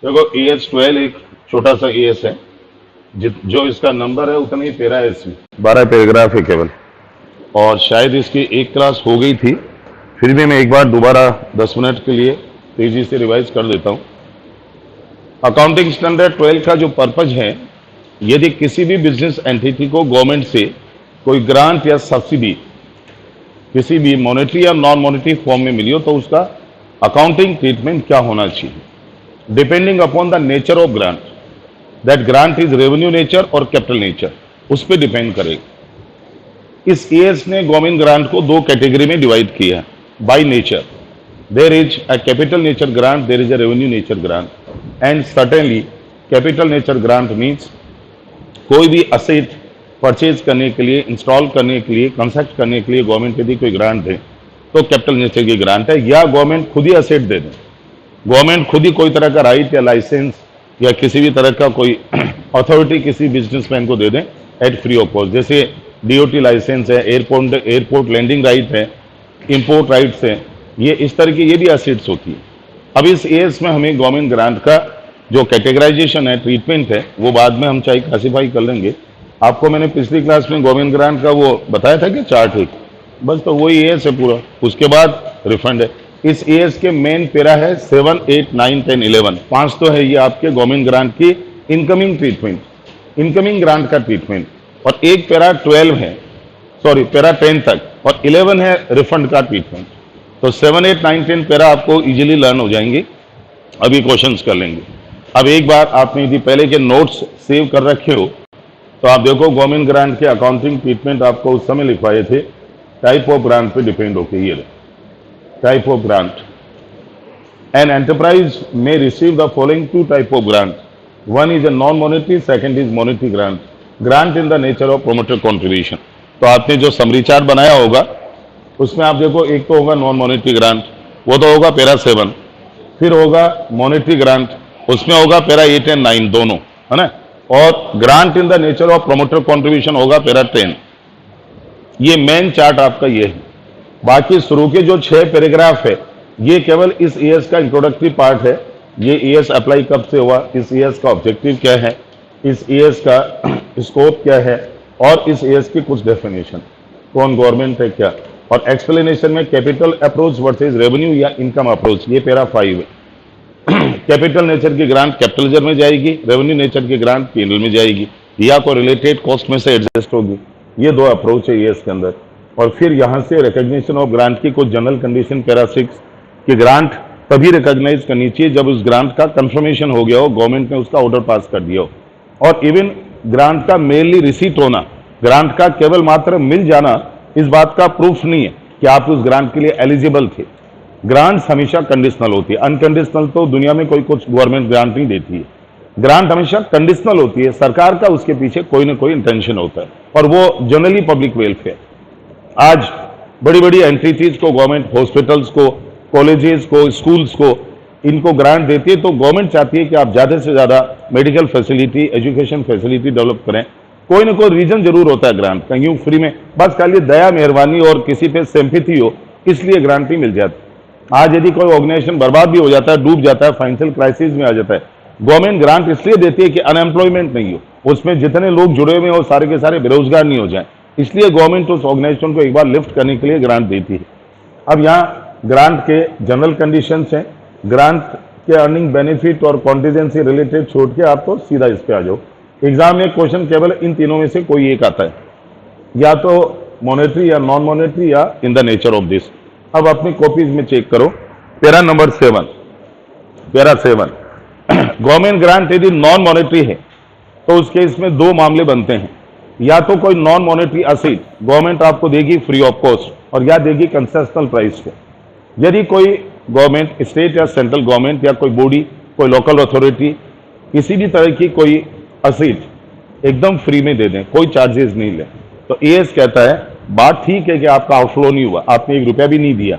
देखो ES12 एक छोटा सा ES है, जो इसका नंबर है उतना ही पैरा है इसमें, 12 पैराग्राफ है केवल। और शायद इसकी एक क्लास हो गई थी, फिर भी मैं एक बार दोबारा 10 मिनट के लिए तेजी से रिवाइज कर देता हूँ। अकाउंटिंग स्टैंडर्ड 12 का जो पर्पज है, यदि किसी भी बिजनेस एंटिटी को गवर्नमेंट से कोई ग्रांट या सब्सिडी किसी भी मॉनेटरी या नॉन मॉनेटरी फॉर्म में मिली हो, तो उसका अकाउंटिंग ट्रीटमेंट क्या होना चाहिए, depending upon the nature of grant, that grant is revenue nature और कैपिटल नेचर, उस पर डिपेंड करेगा। इस ES ने गवर्नमेंट ग्रांट को दो कैटेगरी में डिवाइड किया है by nature. There is a capital nature grant, there is a revenue nature grant, and certainly capital nature grant means कोई भी असेट परचेज करने के लिए, इंस्टॉल करने के लिए, कंस्ट्रक्ट करने के लिए गवर्नमेंट यदि कोई ग्रांट दे तो कैपिटल नेचर की ग्रांट है, या गवर्नमेंट खुद ही असेट दे दे, गवर्नमेंट खुद ही कोई तरह का राइट या लाइसेंस या किसी भी तरह का कोई अथॉरिटी किसी बिजनेसमैन को दे दें एट फ्री ऑफ कॉस्ट, जैसे DOT लाइसेंस है, एयरपोर्ट लैंडिंग राइट है, इंपोर्ट राइट्स है, ये इस तरह की ये भी असेट्स होती है। अब इस ES में हमें गवर्नमेंट ग्रांट का जो कैटेगराइजेशन है, ट्रीटमेंट है, वो बाद में हम चाहे क्लासीफाई कर लेंगे। आपको मैंने पिछली क्लास में गवर्नमेंट ग्रांट का वो बताया था कि चार्ट एक, बस तो वही ES है पूरा, उसके बाद रिफंड है। इस ES के मेन पैरा है 7, 8, 9, 10, 11, 5 तो है ये आपके गवर्नमेंट ग्रांट की इनकमिंग ट्रीटमेंट, इनकमिंग ग्रांट का ट्रीटमेंट, और एक पैरा 12 है, सॉरी पैरा 10 तक, और 11 है रिफंड का ट्रीटमेंट। तो 7, 8, 9, 10 पैरा आपको इजीली लर्न हो जाएंगे, अभी क्वेश्चंस कर लेंगे। अब एक बार आपने यदि पहले के नोट्स सेव कर रखे हो तो आप देखो गवर्नमेंट ग्रांट के अकाउंटिंग ट्रीटमेंट आपको उस समय लिखवाए थे, टाइप ऑफ ग्रांट पे डिपेंड होके, ये type of grant. An enterprise में receive the following 2 type of grant, one is a non monetary, second is monetary grant, grant in the nature of promoter contribution. तो आपने जो summary chart बनाया होगा उसमें आप देखो, एक तो होगा नॉन मॉनेटरी ग्रांट, वो तो होगा पैरा 7, फिर होगा मॉनेटरी ग्रांट, उसमें होगा पैरा 8 एंड 9 दोनों, है ना, और grant in the nature of promoter contribution होगा पैरा 10। ये मेन चार्ट आपका ये है। बाकी शुरू के जो 6 पैराग्राफ है ये केवल इस ES का इंट्रोडक्टरी पार्ट है। ये ES अप्लाई कब से हुआ, इस ES का ऑब्जेक्टिव क्या है, इस ES का स्कोप क्या है, और इस ES की कुछ डेफिनेशन, कौन गवर्नमेंट है क्या, और एक्सप्लेनेशन में कैपिटल अप्रोच वर्सेज रेवेन्यू या इनकम अप्रोच, ये पैरा 5 है। कैपिटल नेचर की ग्रांट कैपिटल नेचर में जाएगी, रेवेन्यू नेचर की ग्रांट P&L में जाएगी, या कोई रिलेटेड कॉस्ट में से एडजस्ट होगी। ये 2 अप्रोच है ES के अंदर। और फिर यहाँ से रिकॉग्निशन ऑफ ग्रांट की कुछ जनरल कंडीशन पैरा 6 कि ग्रांट तभी रिकॉग्नाइज करनी चाहिए जब उस ग्रांट का कंफर्मेशन हो गया हो, गवर्नमेंट ने उसका ऑर्डर पास कर दिया हो, और इवन ग्रांट का मेनली रिसीट होना, ग्रांट का केवल मात्र मिल जाना इस बात का प्रूफ नहीं है कि आप उस ग्रांट के लिए एलिजिबल थे। ग्रांट्स हमेशा कंडीशनल होती है, अनकंडीशनल तो दुनिया में कोई कुछ गवर्नमेंट ग्रांट नहीं देती है। ग्रांट हमेशा कंडीशनल होती है, सरकार का उसके पीछे कोई ना कोई इंटेंशन होता है, और वो जनरली पब्लिक वेलफेयर। आज बड़ी बड़ी एंटिटीज को गवर्नमेंट, हॉस्पिटल्स को, कॉलेजेस को, स्कूल्स को, इनको ग्रांट देती है, तो गवर्नमेंट चाहती है कि आप ज़्यादा से ज़्यादा medical facility, education facility develop करें। कोई ना कोई रीजन जरूर होता है ग्रांट का, यूँ फ्री में बस खाली दया मेहरबानी और किसी पे सिंपैथी हो इसलिए ग्रांट नहीं मिल जाती। आज यदि कोई ऑर्गेनाइजेशन बर्बाद भी हो जाता है, डूब जाता है, फाइनेंशियल क्राइसिस में आ जाता है, गवर्नमेंट ग्रांट इसलिए देती है कि अनएम्प्लॉयमेंट नहीं हो, उसमें जितने लोग जुड़े हुए हैं वो सारे के सारे बेरोजगार नहीं हो जाए, इसलिए गवर्नमेंट उस ऑर्गेनाइजेशन को एक बार लिफ्ट करने के लिए ग्रांट देती है। अब यहाँ ग्रांट के जनरल कंडीशंस हैं, ग्रांट के अर्निंग बेनिफिट और कॉन्टीजेंसी रिलेटेड छोड़ के आप तो सीधा इस पे आ जाओ। एग्जाम में क्वेश्चन केवल इन तीनों में से कोई एक आता है, या तो मॉनेटरी या नॉन मॉनेटरी या इन द नेचर ऑफ दिस। अब अपनी कॉपीज में चेक करो, para number 7, para 7 government grant यदि नॉन मॉनेटरी है तो उसके इसमें 2 मामले बनते हैं, या तो कोई नॉन मॉनेटरी असेट गवर्नमेंट आपको देगी फ्री ऑफ कॉस्ट, और या देगी कंसेशनल प्राइस पे। यदि कोई गवर्नमेंट, स्टेट या सेंट्रल गवर्नमेंट या कोई बॉडी, कोई लोकल अथॉरिटी किसी भी तरह की कोई असेट एकदम फ्री में दे दें, कोई चार्जेस नहीं ले, तो ES कहता है बात ठीक है कि आपका आउटफ्लो नहीं हुआ, आपने 1 रुपया भी नहीं दिया,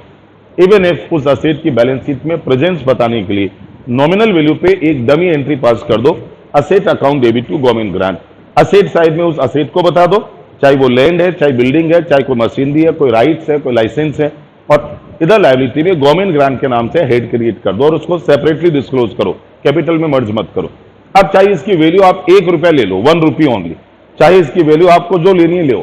इवन इफ उस असेट की बैलेंस शीट में प्रेजेंस बताने के लिए नॉमिनल वैल्यू पे एक डमी एंट्री पास कर दो, asset account debit to government grant. Asset side में उस असेट को बता दो, चाहे वो लैंड है, चाहे बिल्डिंग है, चाहे कोई मशीनरी है, कोई राइट्स है, कोई लाइसेंस है, और इधर लायबिलिटी में गवर्नमेंट ग्रांट के नाम से हेड क्रिएट कर दो और उसको सेपरेटली डिस्क्लोज करो कैपिटल में मर्ज मत करो। अब चाहे इसकी वैल्यू आप 1 रुपया ले लो, 1 रुपी ओनली, चाहे इसकी वैल्यू आपको जो लेनी है ले,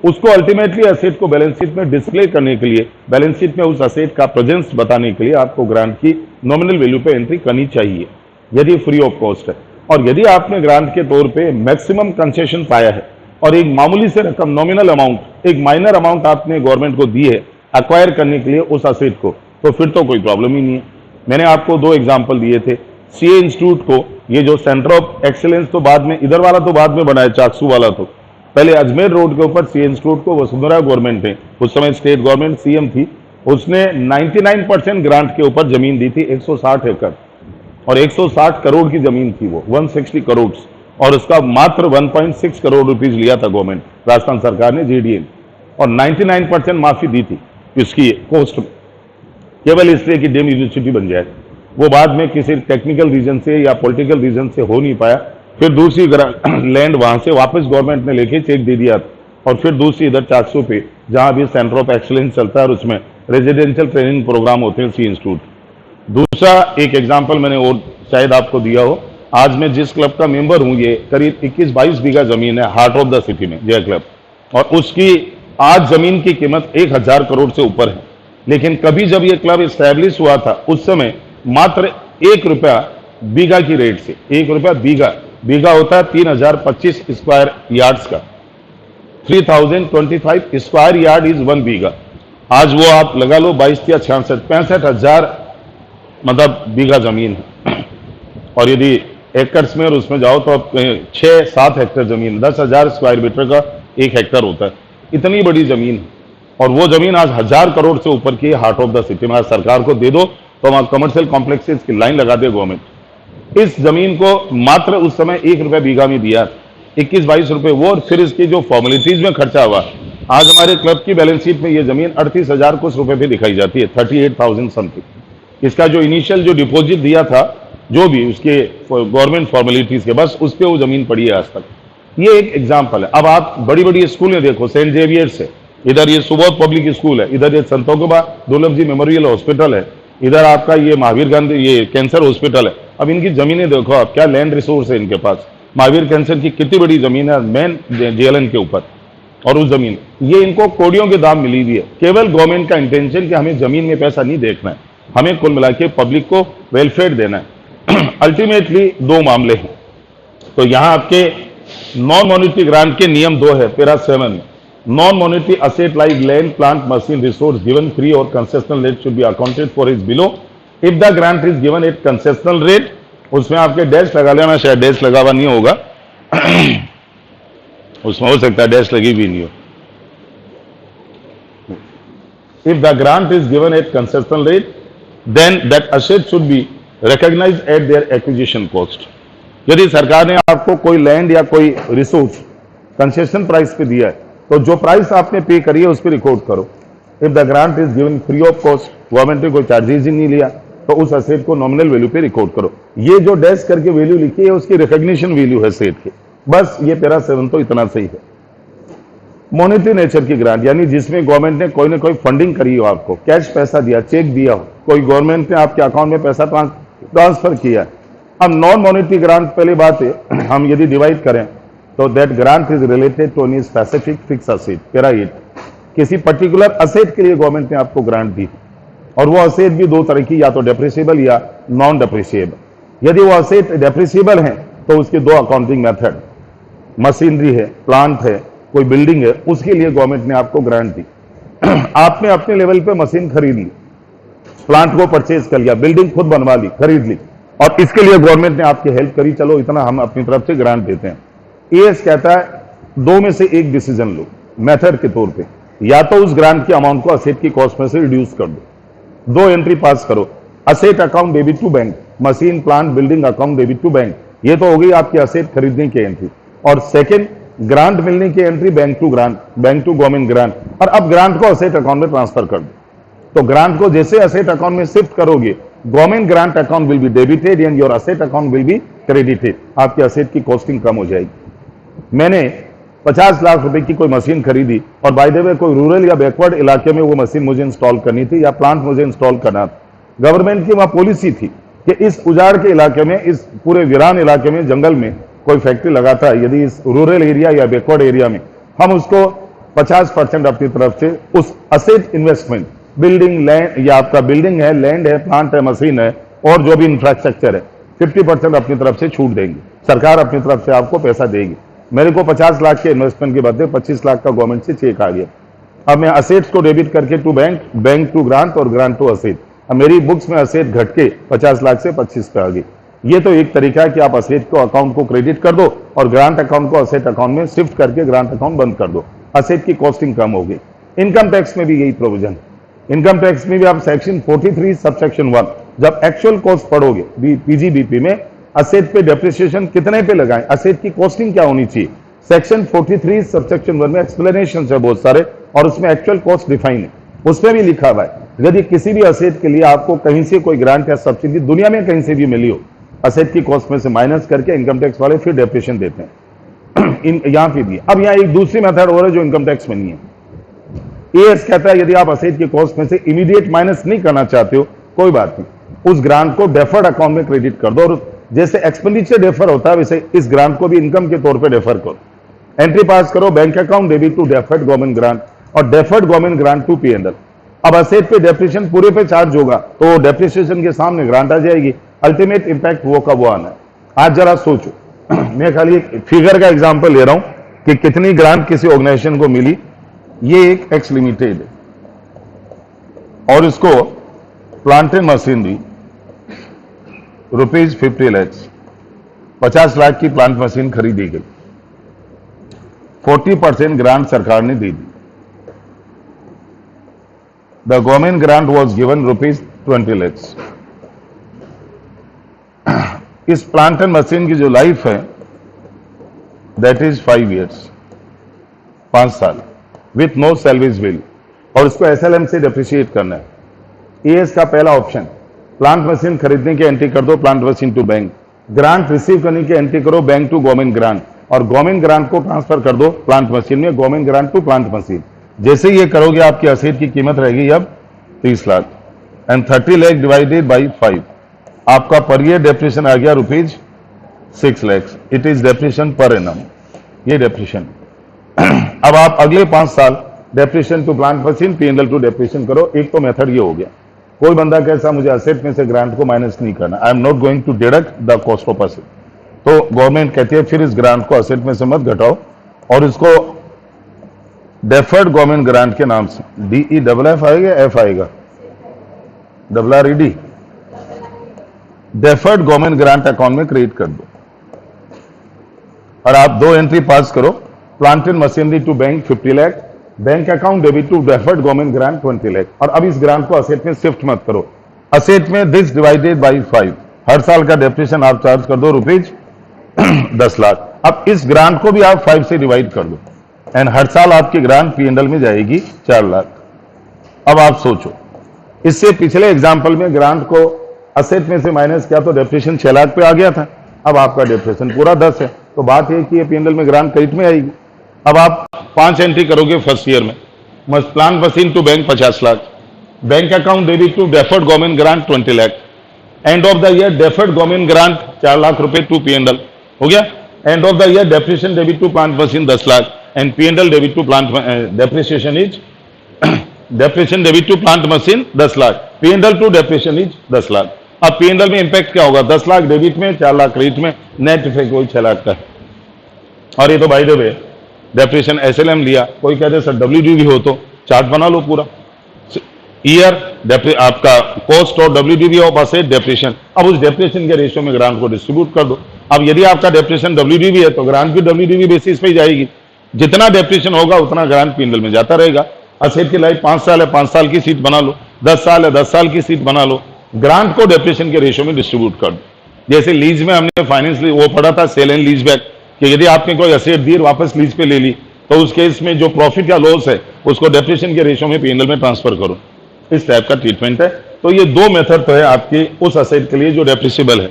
उसको अल्टीमेटली एसेट को बैलेंस शीट में डिस्प्ले करने के लिए, बैलेंस शीट में उस एसेट का प्रेजेंस बताने के लिए आपको ग्रांट की नॉमिनल वैल्यू पे एंट्री करनी चाहिए यदि फ्री ऑफ कॉस्ट है। और यदि आपने ग्रांट के तौर पे मैक्सिमम कंसेशन पाया है और एक मामूली से रकम, नॉमिनल अमाउंट, एक माइनर अमाउंट आपने गवर्नमेंट को दी है एक्वायर करने के लिए उस एसेट को, तो फिर तो कोई प्रॉब्लम ही नहीं है। मैंने आपको 2 एग्जाम्पल दिए थे। सीए इंस्टीट्यूट को, ये जो सेंटर ऑफ एक्सीलेंस तो बाद में, इधर वाला तो बाद में बनाया, चाकसू वाला तो पहले अजमेर रोड के ऊपर सीए इंस्टीट्यूट को वसुंधरा गवर्नमेंट ने, उस समय स्टेट गवर्नमेंट सीएम थी, उसने 99% ग्रांट के ऊपर जमीन दी थी, 160 एकड़ और 160 करोड़ की जमीन थी वो, 160 करोड़, और उसका मात्र 1.6 करोड़ रुपीज लिया था गवर्नमेंट, राजस्थान सरकार ने, जेडीए, और 99% माफी दी थी इसकी कॉस्ट में, केवल इसलिए कि डीम्ड यूनिवर्सिटी बन जाए। वो बाद में किसी टेक्निकल रीजन से या पॉलिटिकल रीजन से हो नहीं पाया, फिर दूसरी लैंड वहां से वापस गवर्नमेंट ने लेके चेक दे दिया, और फिर दूसरी इधर चाकसू पे जहां भी सेंटर ऑफ एक्सीलेंस चलता है और उसमें रेजिडेंशियल ट्रेनिंग प्रोग्राम होते हैं, सी इंस्टीट्यूट। दूसरा एक एग्जाम्पल मैंने और शायद आपको दिया हो, आज मैं जिस क्लब का मेंबर हूं, ये करीब 21-22 बीघा जमीन है हार्ट ऑफ द सिटी में, जय क्लब, और उसकी आज जमीन की कीमत 1000 करोड़ से ऊपर है। लेकिन कभी जब ये क्लब स्टैब्लिश हुआ था उस समय मात्र 1 रुपया बीघा की रेट से, 1 रुपया बीघा होता है 3025 स्क्वायर यार्ड्स का, 3025 स्क्वायर यार्ड इज 1 बीघा। आज वो आप लगा लो 22 या 65,000 मतलब बीघा जमीन है। और यदि एकर्स में और उसमें जाओ तो अब 6-7 हेक्टेयर जमीन, 10,000 स्क्वायर मीटर का 1 हेक्टेयर होता है, इतनी बड़ी जमीन है। और वो जमीन आज 1000 करोड़ से ऊपर की हार्ट ऑफ द सिटी में, आज सरकार को दे दो तो वहां कमर्शियल कॉम्प्लेक्सेस की लाइन लगा दे गवर्नमेंट। इस जमीन को मात्र उस समय 1 रुपया बीघा में दिया, 21-22 रुपए वो, और फिर इसकी जो फॉर्मेलिटीज में खर्चा हुआ, आज हमारे क्लब की बैलेंस शीट में ये जमीन 38,000 कुछ रुपए पे दिखाई जाती है, 38,000 समथिंग। इसका जो इनिशियल जो डिपॉजिट दिया था, जो भी उसके गवर्नमेंट फॉर्मेलिटीज के, बस उस पर वो जमीन पड़ी है आज तक। ये एक एग्जाम्पल है। अब आप बड़ी बड़ी स्कूलें देखो, सेंट जेवियर्स है, इधर ये सुबोध पब्लिक स्कूल है, इधर ये संतोषबा दुर्लभ जी मेमोरियल हॉस्पिटल है, इधर आपका ये महावीर गांधी ये कैंसर हॉस्पिटल है। अब इनकी जमीनें देखो आप, क्या लैंड रिसोर्स है इनके पास। महावीर कैंसर की कितनी बड़ी जमीन है मेन जेएलएन के ऊपर, और उस जमीन ये इनको कोड़ियों के दाम मिली हुई है। केवल गवर्नमेंट का इंटेंशन कि हमें जमीन में पैसा नहीं देखना है, हमें कुल मिला के पब्लिक को वेलफेयर देना है। अल्टीमेटली 2 मामले हैं। तो यहां आपके नॉन मॉनिटरी ग्रांट के नियम 2 है, पैरा 7 में, non monetary asset like land, plant, machine, resource given free और concessional rate should be accounted for is below if the grant is given at concessional rate. उसमें आपके डैश लगा लेना, शायद डैश लगा हुआ नहीं होगा उसमें हो सकता है डैश लगी भी नहीं हो। If the grant is given at concessional rate then that asset should be recognised at their acquisition cost. यदि सरकार ने आपको कोई लैंड या कोई रिसोर्स कंसेशन प्राइस पे दिया है, तो जो प्राइस आपने पे करी है उस पर रिकॉर्ड करो। If the grant is given free of cost, government ने कोई चार्जेस ही नहीं लिया, तो उस एसेट को नॉमिनल वैल्यू पे रिकॉर्ड करो। ये जो डैश करके वैल्यू लिखी है उसकी रिकॉग्निशन वैल्यू है एसेट की, बस ये पैरा 7 तो इतना सही है। मॉनिटरी नेचर की ग्रांट, यानी जिसमें गवर्नमेंट ने कोई ना कोई फंडिंग करी हो, आपको कैश पैसा दिया, चेक दिया हो, कोई गवर्नमेंट ने आपके अकाउंट में पैसा ट्रांसफर किया। अब नॉन मॉनिटरी ग्रांट पहली बात है, हम यदि डिवाइड करें तो that grant is related to any specific fix asset, para 8, किसी पर्टिकुलर असेट के लिए गवर्नमेंट ने आपको ग्रांट दी, और वो असेट भी 2 तरह की, या तो डेप्रिसिएबल या नॉन डेप्रिसिएबल। यदि वो असेट डेप्रिसिएबल है तो उसके 2 अकाउंटिंग मेथड, मशीनरी है, प्लांट है, कोई बिल्डिंग है, उसके लिए गवर्नमेंट ने आपको ग्रांट दी। आपने अपने लेवल पे मशीन खरीद ली, प्लांट को परचेज कर लिया, बिल्डिंग खुद बनवा ली, खरीद ली, और इसके लिए गवर्नमेंट ने आपकी हेल्प करी, चलो इतना हम अपनी तरफ से ग्रांट देते हैं। एएस कहता है 2 में से एक डिसीजन लो मेथड के तौर पे, या तो उस ग्रांट की अमाउंट को असेट की कॉस्ट में से रिड्यूस कर दो, 2 एंट्री पास करो, asset account debit to bank, machine plant building account debit to bank, ये तो हो गई आपकी असेट खरीदने की एंट्री, और सेकंड ग्रांट मिलने की entry bank to grant, bank to government grant, और अब ग्रांट को असेट अकाउंट में ट्रांसफर कर दो। तो ग्रांट को जैसे असेट अकाउंट में शिफ्ट करोगे, government grant account will be debited and your asset account will be credited, आपकी असेट की कॉस्टिंग कम हो जाएगी। मैंने 50 लाख रुपए की कोई मशीन खरीदी, और बाय द वे कोई रूरल या बैकवर्ड इलाके में वो मशीन मुझे इंस्टॉल करनी थी, या प्लांट मुझे इंस्टॉल करना था। गवर्नमेंट की वहां पॉलिसी थी कि इस उजाड़ के इलाके में, इस पूरे वीरान इलाके में, जंगल में कोई फैक्ट्री लगाता है, यदि इस रूरल एरिया या बैकवर्ड एरिया में हम उसको 50% अपनी तरफ से उस असेट इन्वेस्टमेंट, बिल्डिंग, लैंड या आपका बिल्डिंग है, लैंड है, प्लांट है, मशीन है और जो भी इंफ्रास्ट्रक्चर है, 50% अपनी तरफ से छूट देंगे। सरकार अपनी तरफ से आपको पैसा देगी। मेरे को 50 लाख के इन्वेस्टमेंट के बदले 25 लाख का गवर्नमेंट से चेक आ गया। अब मैं असेट्स को डेबिट करके to bank, bank to grant और ग्रांट टू असेट। अब मेरी बुक्स में असेट घट के 50 लाख से 25 पे आ गई। ये तो एक तरीका है कि आप असेट को अकाउंट को क्रेडिट कर दो और ग्रांट अकाउंट को असेट अकाउंट में शिफ्ट करके ग्रांट अकाउंट बंद कर दो। असेट की कॉस्टिंग कम होगी। इनकम टैक्स में भी यही प्रोविजन। इनकम टैक्स में भी आप सेक्शन 43 सबसेक्शन 1 जब एक्चुअल कॉस्ट पढ़ोगे पीजीबीपी में, असेट पे डेप्रिसिएशन कितने पे लगाएं, असेट की कॉस्टिंग क्या होनी चाहिए, सेक्शन 43 सबसेक्शन 1 में एक्सप्लेनेशन है बहुत सारे और उसमें एक्चुअल कॉस्ट डिफाइन है। उसमें भी लिखा हुआ है यदि किसी भी असेट के लिए आपको कहीं से कोई ग्रांट या सब्सिडी दुनिया में कहीं से भी मिली हो, असेट की कॉस्ट में से माइनस करके इनकम टैक्स वाले फिर डेप्रिसिएशन देते हैं। यहां पे भी अब यहां एक दूसरी मेथड और है जो इनकम टैक्स में नहीं है। एएस कहता है यदि आप असेट की कॉस्ट में से इमीडिएट माइनस नहीं करना चाहते हो, कोई बात नहीं, उस ग्रांट को डेफर्ड अकाउंट में क्रेडिट कर दो और जैसे एक्सपेंडिचर डेफर होता है वैसे इस ग्रांट को भी इनकम के तौर पे डेफर करो। एंट्री पास करो, bank account debit to deferred government grant और deferred government grant to PNL. अब असेट पे डेप्रिसिएशन पूरे पे चार्ज होगा तो डेप्रिसिएशन के सामने ग्रांट आ जाएगी। अल्टीमेट इंपैक्ट वो का वो आना है। आज जरा सोचो, मैं खाली एक फिगर का एग्जांपल ले रहा हूं कि कितनी ग्रांट किसी ऑर्गेनाइजेशन को मिली। ये एक एक्स लिमिटेड है और इसको plant and machinery ₹50 lakh, 50 lakh की प्लांट मशीन खरीदी गई। 40% ग्रांट सरकार ने दे दी। The government grant was given ₹20 lakh. इस प्लांट एंड मशीन की जो लाइफ है दैट इज 5 years, 5 साल विथ नो सैलरीज बिल और इसको एसएलएम से डेप्रिशिएट करना है। एएस का पहला ऑप्शन, प्लांट मशीन खरीदने की एंट्री कर दो plant machine to bank, grant receive करने की एंट्री करो बैंक टू गवर्नमेंट ग्रांट और गवर्नमेंट ग्रांट को ट्रांसफर कर दो प्लांट मशीन में, government grant to plant machine. जैसे ये करोगे आपकी असेट की कीमत रहेगी अब 30 lakh and 30 lakh divided by 5, आपका पर ईयर डेप्रिसिएशन आ गया ₹6 lakh. It is depreciation per annum, ये डेप्रिसिएशन। अब आप अगले 5 साल depreciation to plant machine, PNL to depreciation करो। एक तो मेथड ये हो गया। कोई बंदा कैसा मुझे असेट में से ग्रांट को माइनस नहीं करना, I am not going to deduct the cost of asset, तो गवर्नमेंट कहती है फिर इस ग्रांट को असेट में से मत घटाओ और इसको डेफर्ड गवर्नमेंट ग्रांट के नाम से, DEFF आएगा, एफ आएगा, RRED, deferred government grant account में क्रिएट कर दो और आप 2 एंट्री पास करो, plant and machinery to bank 50 lakh, bank account debit to deferred government grant 20 lakh. और अब इस ग्रांट को असेट में शिफ्ट मत करो, असेट में दिस डिवाइडेड बाई 5, हर साल का डेप्रिसिएशन आप चार्ज कर दो ₹10 लाख। अब इस ग्रांट को भी आप 5 से डिवाइड कर दो एंड हर साल आपकी ग्रांट पीएनएल में जाएगी 4 लाख। अब आप सोचो, इससे पिछले एग्जाम्पल में ग्रांट को असेट में से माइनस किया तो डेप्रिसिएशन 6 लाख पे आ गया था, अब आपका डेप्रिसिएशन पूरा 10 है, तो बात यह कि पीएनएल में ग्रांट क्रेडिट में आएगी। अब आप 5 एंट्री करोगे फर्स्ट ईयर में, plant machine to bank 50 lakh, bank account debit to deferred government grant 20 lakh, end of the year deferred government grant 4 lakh रुपए टू पीएनएल हो गया। End of the year depreciation debit to plant machine 10 lakh and PNL debit to plant depreciation is depreciation debit to plant machine 10 lakh, PNL to depreciation is 10 lakh. अब PNL में impact क्या होगा, 10 lakh debit में, 4 lakh credit में, net effect वही 6 लाख का है। और ये तो by the way depreciation SLM लिया, कोई कहते सर WDV हो तो चार्ट बना लो पूरा ईयर आपका कॉस्ट और WDV ऑफ असेट डेप्रिसिएशन। अब उस डेप्रिसिएशन के रेशियो में ग्रांट को डिस्ट्रीब्यूट कर दो। अब यदि आपका डेप्रिसिएशन WDV है तो ग्रांट भी WDV बेसिस पे ही जाएगी, जितना डेप्रिसिएशन होगा उतना ग्रांट पीएनएल में जाता रहेगा। असेट की लाइफ 5 साल है, 5 साल की सीट बना लो, 10 साल है, 10 साल की सीट बना लो, ग्रांट को डेप्रिसिएशन के रेशियो में डिस्ट्रीब्यूट कर दो। जैसे लीज में हमने फाइनेंस वो पढ़ा था, सेल एंड लीज बैक, कि यदि आपने कोई असेट दी वापस लीज पे ले ली तो उस केस में जो प्रॉफिट या लॉस है उसको डेप्रिसिएशन के रेशियो में पीएनएल में ट्रांसफर करो। इस टाइप का ट्रीटमेंट है। तो ये 2 मेथड तो है आपकी उस असेट के लिए जो डेप्रिसिएबल है।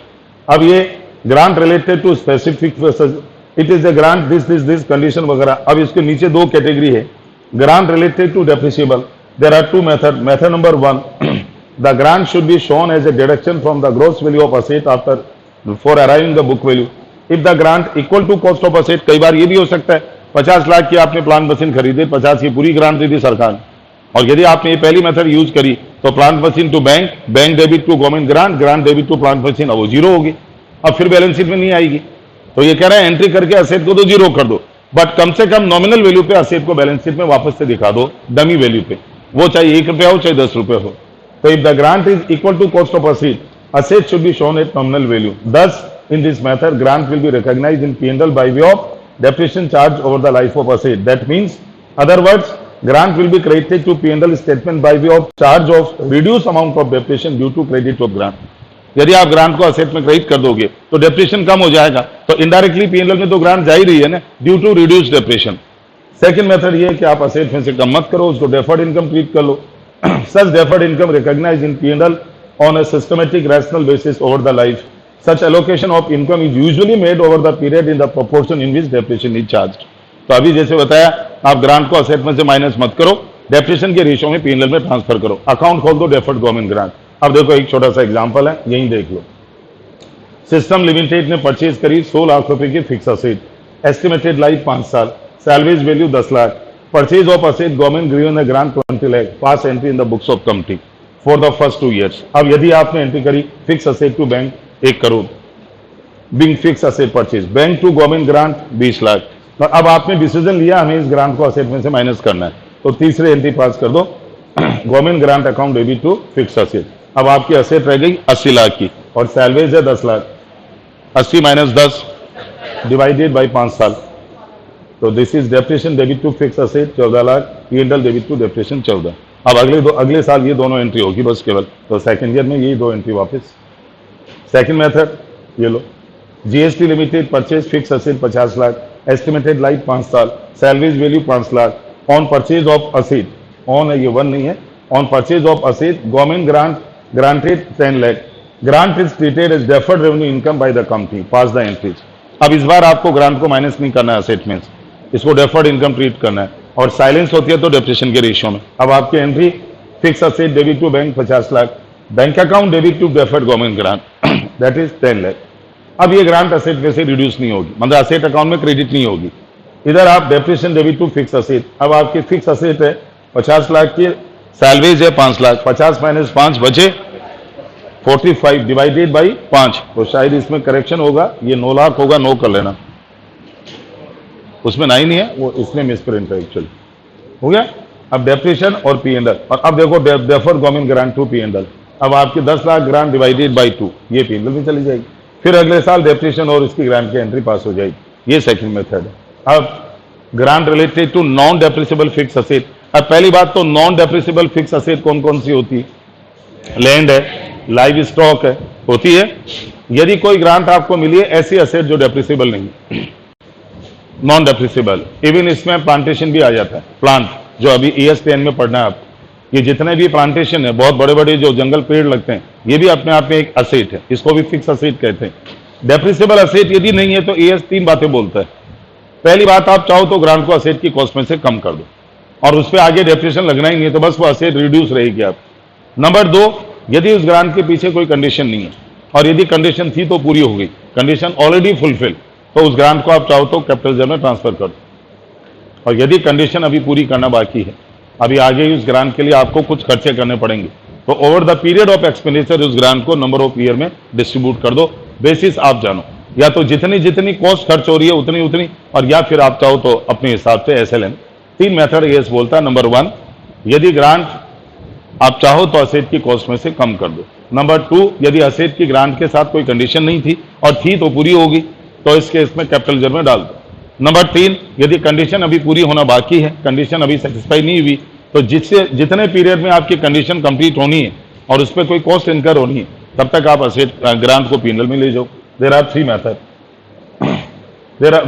अब ये grant related to specific, it is a grant this condition वगैरह। अब इसके नीचे 2 कैटेगरी है, grant related to depreciable. There are 2 method. Method number 1, The grant should be shown as a deduction from the gross value of asset after for arriving the book value. If the grant equal to cost of asset, कई बार ये भी हो सकता है 50 लाख की आपने plant machine खरीदी, 50 की पूरी ग्रांट दी थी सरकार, और यदि आपने ये पहली मेथड यूज करी तो plant machine to bank, bank debit to government grant, grant debit to plant machine, अब वो जीरो होगी, अब फिर बैलेंस शीट में नहीं आएगी। तो ये कह रहा है एंट्री करके असेट को तो जीरो कर दो, बट कम से कम नॉमिनल वैल्यू पे असेट को बैलेंस शीट में वापस से दिखा दो, डमी वैल्यू पे, वो चाहे 1 रुपया हो चाहे 10 रुपये हो। तो if the grant is equal to cost of asset, asset should be shown at nominal value. Thus, in this method, grant will be recognized in P&L by way of depreciation charge over the life of asset. That means, other words, grant will be credited to P&L statement by way of charge of reduced amount of depreciation due to credit of grant. यदि आप grant को asset में credit कर दोगे तो depreciation कम हो जाएगा, तो इनडायरेक्टली पीएनएल में तो ग्रांट जा ही रही है ना, due to reduce depreciation. Second method ये है कि आप असेट में से कम मत करो, उसको डेफर्ड इनकम ट्रीट कर लो। Such deferred income recognised in P&L on a systematic rational basis over the life. Such allocation of income is usually made over the period in the proportion in which depreciation is charged. तो अभी जैसे बताया, आप grant को asset में से minus मत करो, डेप्रिसिएशन के रेशियो में पीएनएल में ट्रांसफर करो, अकाउंट खोल दो डेफर्ड गवर्नमेंट ग्रांट। अब देखो एक छोटा सा एग्जांपल है, यही देख लो। सिस्टम लिमिटेड ने परचेज करी 100 लाख रुपए की फिक्स असेट, एस्टिमेटेड लाइफ 5 साल, salaries value 10 lakh, purchase of asset government given a grant 20 lakh, pass entry in the books of company for the first 2 years। अब यदि आपने एंट्री करी fix asset to bank 1 crore, being fix asset purchase, bank to government grant 20 lakh, और अब आपने decision लिया हमें इस ग्रांट को असेट में से माइनस करना है, तो तीसरे एंट्री पास कर दो, government grant account debit to fix asset. अब आपकी असेट रह गई 80 लाख की और सैलरीज है 10 लाख, 80 माइनस 10 डिवाइडेड बाई 5 साल, तो this is depreciation debit to fix asset 14 lakh, PNL debit to depreciation 14। अब अगले साल ये दोनों एंट्री होगी बस केवल, तो सेकंड ईयर में यही 2 एंट्री वापस। सेकंड मेथड ये लो, GST limited purchase fix asset 50 lakh, estimated life 5 साल, salaries value 5 lakh, on purchase of asset, on है ये 1 नहीं है, on purchase of asset government grant granted 10 lakh, grant is treated as deferred revenue income by the company, pass the entries. अब इस बार आपको grant को minus नहीं करना है असेट में, इसको डेफर्ड इनकम ट्रीट करना है, और साइलेंस होती है तो डेप्रिसिएशन के रेशियो में। अब आपकी entry fix asset debit to bank 50 lakh, bank account debit to deferred government grant that is 10 lakh. अब ये ग्रांट असेट में से रिड्यूस नहीं होगी, मतलब असेट अकाउंट में क्रेडिट नहीं होगी। इधर आप depreciation debit to fix asset, अब आपकी फिक्स असेट है 50 लाख की, सैलरीज है 5 लाख, 50 माइनस 5 बचे 45 डिवाइडेड बाई 5, तो शायद इसमें करेक्शन होगा, ये 9 लाख होगा, 9 कर लेना, उसमें 9 नहीं है, वो इसमें मिसप्रिंट है एक्चुअली, हो गया। अब डेप्रिसिएशन और पीएनएल, और अब देखो deferred government grant to PNL, अब आपकी 10 लाख ग्रांट डिवाइडेड बाई 2, ये पीएनएल में चली जाएगी, फिर अगले साल डेप्रिसिएशन और इसकी ग्रांट की एंट्री पास हो जाएगी। ये सेकंड मेथड है। अब grant related to non depreciable fix asset. अब पहली बात तो नॉन डेप्रिसिएबल फिक्स असेट कौन कौन सी होती है? लैंड है, लाइव स्टॉक है, होती है। यदि कोई ग्रांट आपको मिली है ऐसी असेट जो डेप्रिसिएबल नहीं, नॉन डेप्रिसिएबल, इवन इसमें प्लांटेशन भी आ जाता है, प्लांट जो अभी ES10 में पढ़ना है आप, ये जितने भी प्लांटेशन है, बहुत बड़े बड़े जो जंगल पेड़ लगते हैं, ये भी अपने आप में एक असेट है, इसको भी फिक्स असेट कहते हैं। डेप्रिसिएबल असेट यदि नहीं है तो ES 3 बातें बोलता है। पहली बात, आप चाहो तो ग्रांट को असेट की कॉस्ट में से कम कर दो और उस पर आगे डेप्रिसिएशन लगना ही नहीं है, तो बस वो असेट रिड्यूस रहेगी आप। नंबर 2, यदि उस ग्रांट के पीछे कोई कंडीशन नहीं है और यदि कंडीशन थी तो पूरी हो गई, कंडीशन ऑलरेडी फुलफिल, तो उस ग्रांट को आप चाहो तो कैपिटल रिजर्व में ट्रांसफर कर दो। और यदि कंडीशन अभी पूरी करना बाकी है, अभी आगे उस ग्रांट के लिए आपको कुछ खर्चे करने पड़ेंगे, तो over the period of expenditure उस ग्रांट को नंबर ऑफ ईयर में डिस्ट्रीब्यूट कर दो। बेसिस आप जानो, या तो जितनी जितनी कॉस्ट खर्च हो रही है उतनी उतनी, और या फिर आप चाहो तो अपने हिसाब से SLN। 3 मेथड ES बोलता है। नंबर 1, यदि ग्रांट आप चाहो तो असेट की कॉस्ट में से कम कर दो। नंबर 2, यदि असेट की ग्रांट के साथ कोई कंडीशन नहीं थी और थी तो पूरी होगी, तो इस केस में कैपिटल रिजर्व में डाल दो। नंबर 3, यदि कंडीशन अभी पूरी होना बाकी है, कंडीशन अभी सेटिस्फाई नहीं हुई, तो जितने पीरियड में आपकी कंडीशन कंप्लीट होनी है और उस पर कोई कॉस्ट इनकर होनी है, तब तक आप असेट ग्रांट को पीएनएल में ले जाओ। There are 3 method.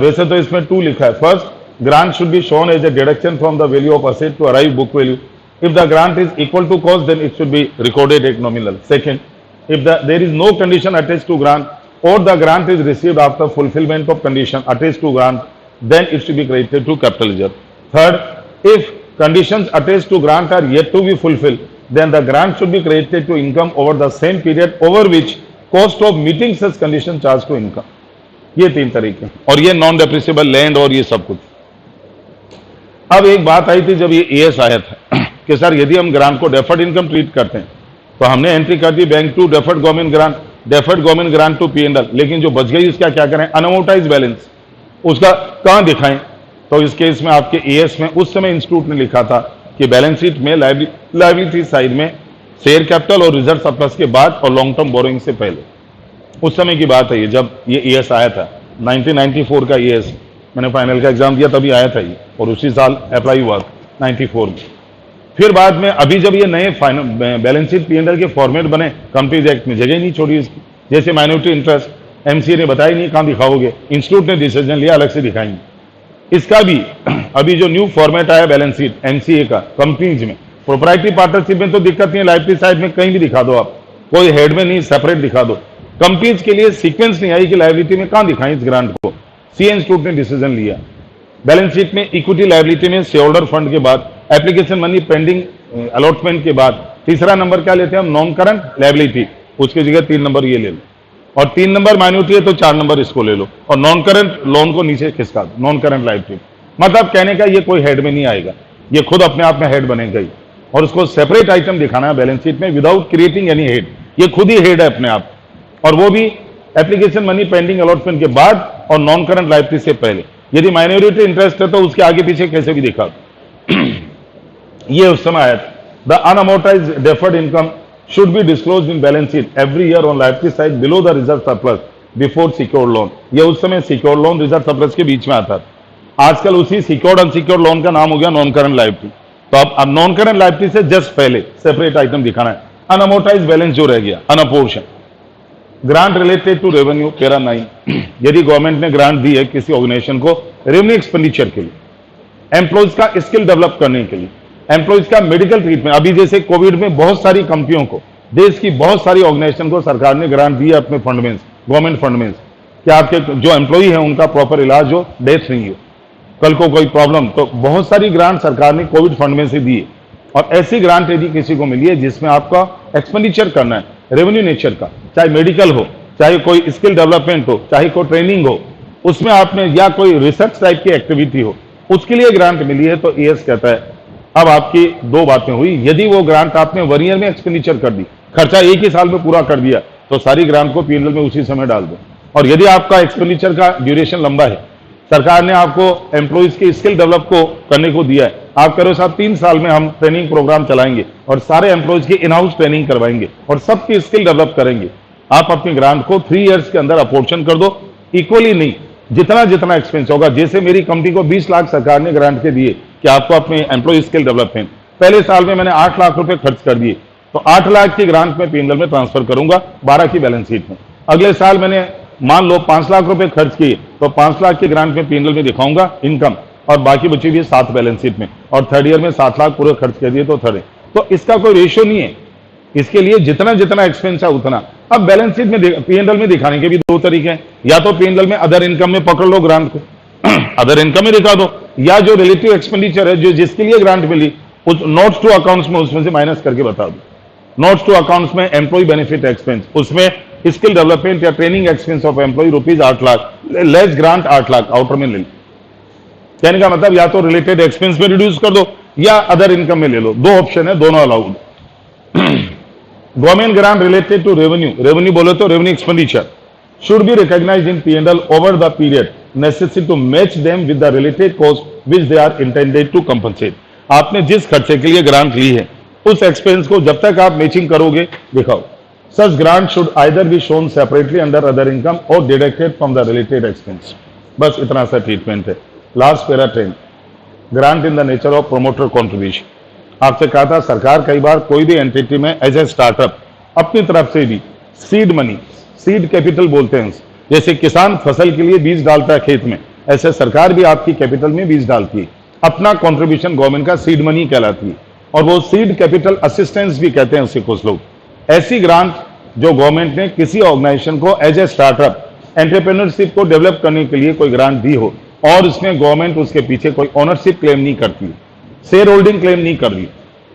वैसे तो इसमें 2 लिखा है। First, grant should be shown as a deduction from the value of asset to arrive book value. If the grant is equal to cost, then it should be recorded at nominal. Second, if there is no condition attached to grant or the grant is received after fulfillment of condition attached to grant, then it should be credited to capital reserve. Third, if conditions attached to grant are yet to be fulfilled then the grant should be credited to income over the same period over which cost of meeting such condition charged to income. ये 3 तरीके, और ये non depreciable land और ये सब कुछ। अब एक बात आई थी जब ये ES आया था कि सर यदि हम ग्रांट को डेफर्ड इनकम ट्रीट करते हैं तो हमने एंट्री कर दी bank to deferred government grant to P&L, लेकिन जो बच गई उसका क्या करें, अनअमोर्टाइज बैलेंस, उसका कहां दिखाएं? तो इस केस में आपके ES में उस समय इंस्टीट्यूट ने लिखा था कि बैलेंस शीट में लायबिलिटी साइड में शेयर कैपिटल और रिजर्व सरप्लस के बाद और लॉन्ग टर्म बोरोइंग से पहले, उस समय की बात है ये, जब ये ES आया था 1994 का ES, मैंने फाइनल का एग्जाम दिया तभी आया था ये, और उसी साल अप्लाई हुआ 94 में। फिर बाद में अभी जब ये नए बैलेंस शीट P&L के फॉर्मेट बने, कंपनीज एक्ट में जगह नहीं छोड़ी इसकी, जैसे माइनॉरिटी इंटरेस्ट MCA ने बताया नहीं कहां दिखाओगे, इंस्टीट्यूट ने डिसीजन लिया अलग से दिखाएंगे। इसका भी अभी जो न्यू फॉर्मेट आया बैलेंस शीट MCA का कंपनीज में, प्रोप्राइटरी पार्टनरशिप में तो दिक्कत नहीं है, लायबिलिटी साइड में कहीं भी दिखा दो आप, कोई हेड में नहीं, सेपरेट दिखा दो। कंपनीज के लिए सीक्वेंस नहीं आई कि लायबिलिटी में कहां दिखाएं इस ग्रांट को, CA इंस्टीट्यूट ने डिसीजन लिया। बैलेंस शीट में इक्विटी लायबिलिटी में शेयर होल्डर फंड के बाद, एप्लीकेशन मनी पेंडिंग अलॉटमेंट के बाद तीसरा नंबर क्या लेते हैं हम, नॉन करंट लायबिलिटी, उसकी जगह 3 नंबर ये ले लो, और 3 नंबर माइनॉरिटी है तो 4 नंबर इसको ले लो, और नॉन करंट लोन को नीचे खिसका दो, नॉन करंट लायबिलिटी। मतलब कहने का ये कोई हेड में नहीं आएगा, ये खुद अपने आप में हेड बनेगा ही, और उसको सेपरेट आइटम दिखाना है बैलेंस शीट में विदाउट क्रिएटिंग एनी हेड, ये खुद ही हेड है अपने आप, और वो भी एप्लीकेशन मनी पेंडिंग अलॉटमेंट के बाद और नॉन करंट लायबिलिटी से पहले। यदि माइनॉरिटी इंटरेस्ट है तो उसके आगे पीछे कैसे भी दिखा ये उस समय आया था। The unamortised deferred income should be disclosed in balance sheet every year on liability side below the reserve surplus before secured loan। ये उस समय सिक्योर्ड लोन रिजर्व सरप्लस के बीच में आता था, आजकल उसी सिक्योर्ड अनसिक्योर्ड लोन का नाम हो गया नॉन करंट लायबिलिटी। तो अब नॉन करंट लायबिलिटी से जस्ट पहले सेपरेट आइटम दिखाना है, अनअमोर्टाइज बैलेंस जो रह गया, unapportioned. Grant related to revenue para 9, यदि गवर्नमेंट ने ग्रांट दी है किसी ऑर्गेनाइजेशन को रेवेन्यू एक्सपेंडिचर के लिए, एम्प्लॉयज का स्किल डेवलप करने के लिए, एम्प्लॉयज का मेडिकल ट्रीटमेंट, अभी जैसे कोविड में बहुत सारी कंपनियों को, देश की बहुत सारी ऑर्गेनाइजेशन को सरकार ने ग्रांट दी अपने फंड में, गवर्नमेंट फंड में, कि आपके जो एम्प्लॉई है उनका प्रॉपर इलाज हो, डेथ नहीं हो, कल को कोई प्रॉब्लम, तो बहुत सारी ग्रांट सरकार ने कोविड फंड में से दी है। और ऐसी ग्रांट यदि किसी को मिली है जिसमें आपका एक्सपेंडिचर करना है रेवेन्यू नेचर का, चाहे मेडिकल हो, चाहे कोई स्किल डेवलपमेंट हो, चाहे कोई ट्रेनिंग हो, उसमें आपने या कोई रिसर्च टाइप की एक्टिविटी हो, उसके लिए ग्रांट मिली है, तो ES कहता है अब आपकी 2 बातें हुई। यदि वो ग्रांट आपने 1 ईयर में एक्सपेंडिचर कर दी, खर्चा एक ही साल में पूरा कर दिया, तो सारी ग्रांट को P&L में उसी समय डाल दो। और यदि आपका एक्सपेंडिचर का ड्यूरेशन लंबा है, सरकार ने आपको एम्प्लॉइज के स्किल डेवलप को करने को दिया है, आप कह रहे हो साहब 3 साल में हम ट्रेनिंग प्रोग्राम चलाएंगे और सारे एम्प्लॉइज की इन हाउस ट्रेनिंग करवाएंगे और सबकी स्किल डेवलप करेंगे, आप अपनी ग्रांट को 3 इयर्स के अंदर अपोर्शन कर दो, इक्वली नहीं, जितना जितना एक्सपेंस होगा। जैसे मेरी कंपनी को 20 लाख सरकार ने ग्रांट के दिए कि आपको अपने एम्प्लॉय स्किल डेवलपमेंट, पहले साल में मैंने 8 लाख रुपए खर्च कर दिए, तो 8 लाख की ग्रांट में P&L में ट्रांसफर करूंगा 12 की बैलेंस शीट में। अगले साल मैंने मान लो 5 लाख रुपए खर्च किए, तो 5 लाख की ग्रांट में P&L में दिखाऊंगा इनकम, और बाकी बची हुई 7 बैलेंस शीट में, और थर्ड ईयर में 7 लाख पूरे खर्च कर दिए तो थर्ड। तो इसका कोई रेशियो नहीं है, इसके लिए जितना जितना एक्सपेंस है उतना। अब बैलेंस शीट में P&L में दिखाने के भी 2 तरीके हैं, या तो P&L में अदर इनकम में पकड़ लो ग्रांट को अदर इनकम में दिखा दो, या जो रिलेटिव एक्सपेंडिचर है जो जिसके लिए ग्रांट मिली उस नोट्स टू अकाउंट्स में उसमें से माइनस करके बता दो। नोट्स टू अकाउंट्स में एम्प्लॉय बेनिफिट एक्सपेंस, उसमें स्किल डेवलपमेंट या training expense of employ ₹8 lakh, less grant 8 lakh outer में ले लो। कहने का मतलब या तो रिलेटेड एक्सपेंस में रिड्यूस कर दो या अदर इनकम में ले लो, 2 ऑप्शन है, दोनों allowed. Government grant related to revenue बोले तो revenue expenditure should be recognized in P&L over the period necessary to match them with the related cost which they are intended to compensate। आपने जिस खर्चे के लिए grant ली है उस expense को जब तक आप मैचिंग करोगे दिखाओ। Such grant should either be shown separately under other income or deducted from the related expense। बस इतना सा ट्रीटमेंट है। Last para 10, grant in the nature of promoter contribution. आपसे कहा था सरकार कई बार कोई भी एंटिटी में एज ए स्टार्टअप अपनी तरफ से भी सीड मनी, सीड कैपिटल बोलते हैं, जैसे किसान फसल के लिए बीज डालता है खेत में, ऐसे सरकार भी आपकी कैपिटल में बीज डालती है। अपना कंट्रीब्यूशन गवर्नमेंट का सीड मनी कहलाती है, और वो सीड कैपिटल असिस्टेंस भी कहते हैं उसे कुछ लोग। ऐसी ग्रांट जो गवर्नमेंट ने किसी ऑर्गेनाइजेशन को एज ए स्टार्टअप एंटरप्रेन्योरशिप को डेवलप करने के लिए कोई ग्रांट दी हो, और इसमें गवर्नमेंट उसके पीछे कोई ओनरशिप क्लेम नहीं करती, शेयर होल्डिंग क्लेम नहीं कर रही,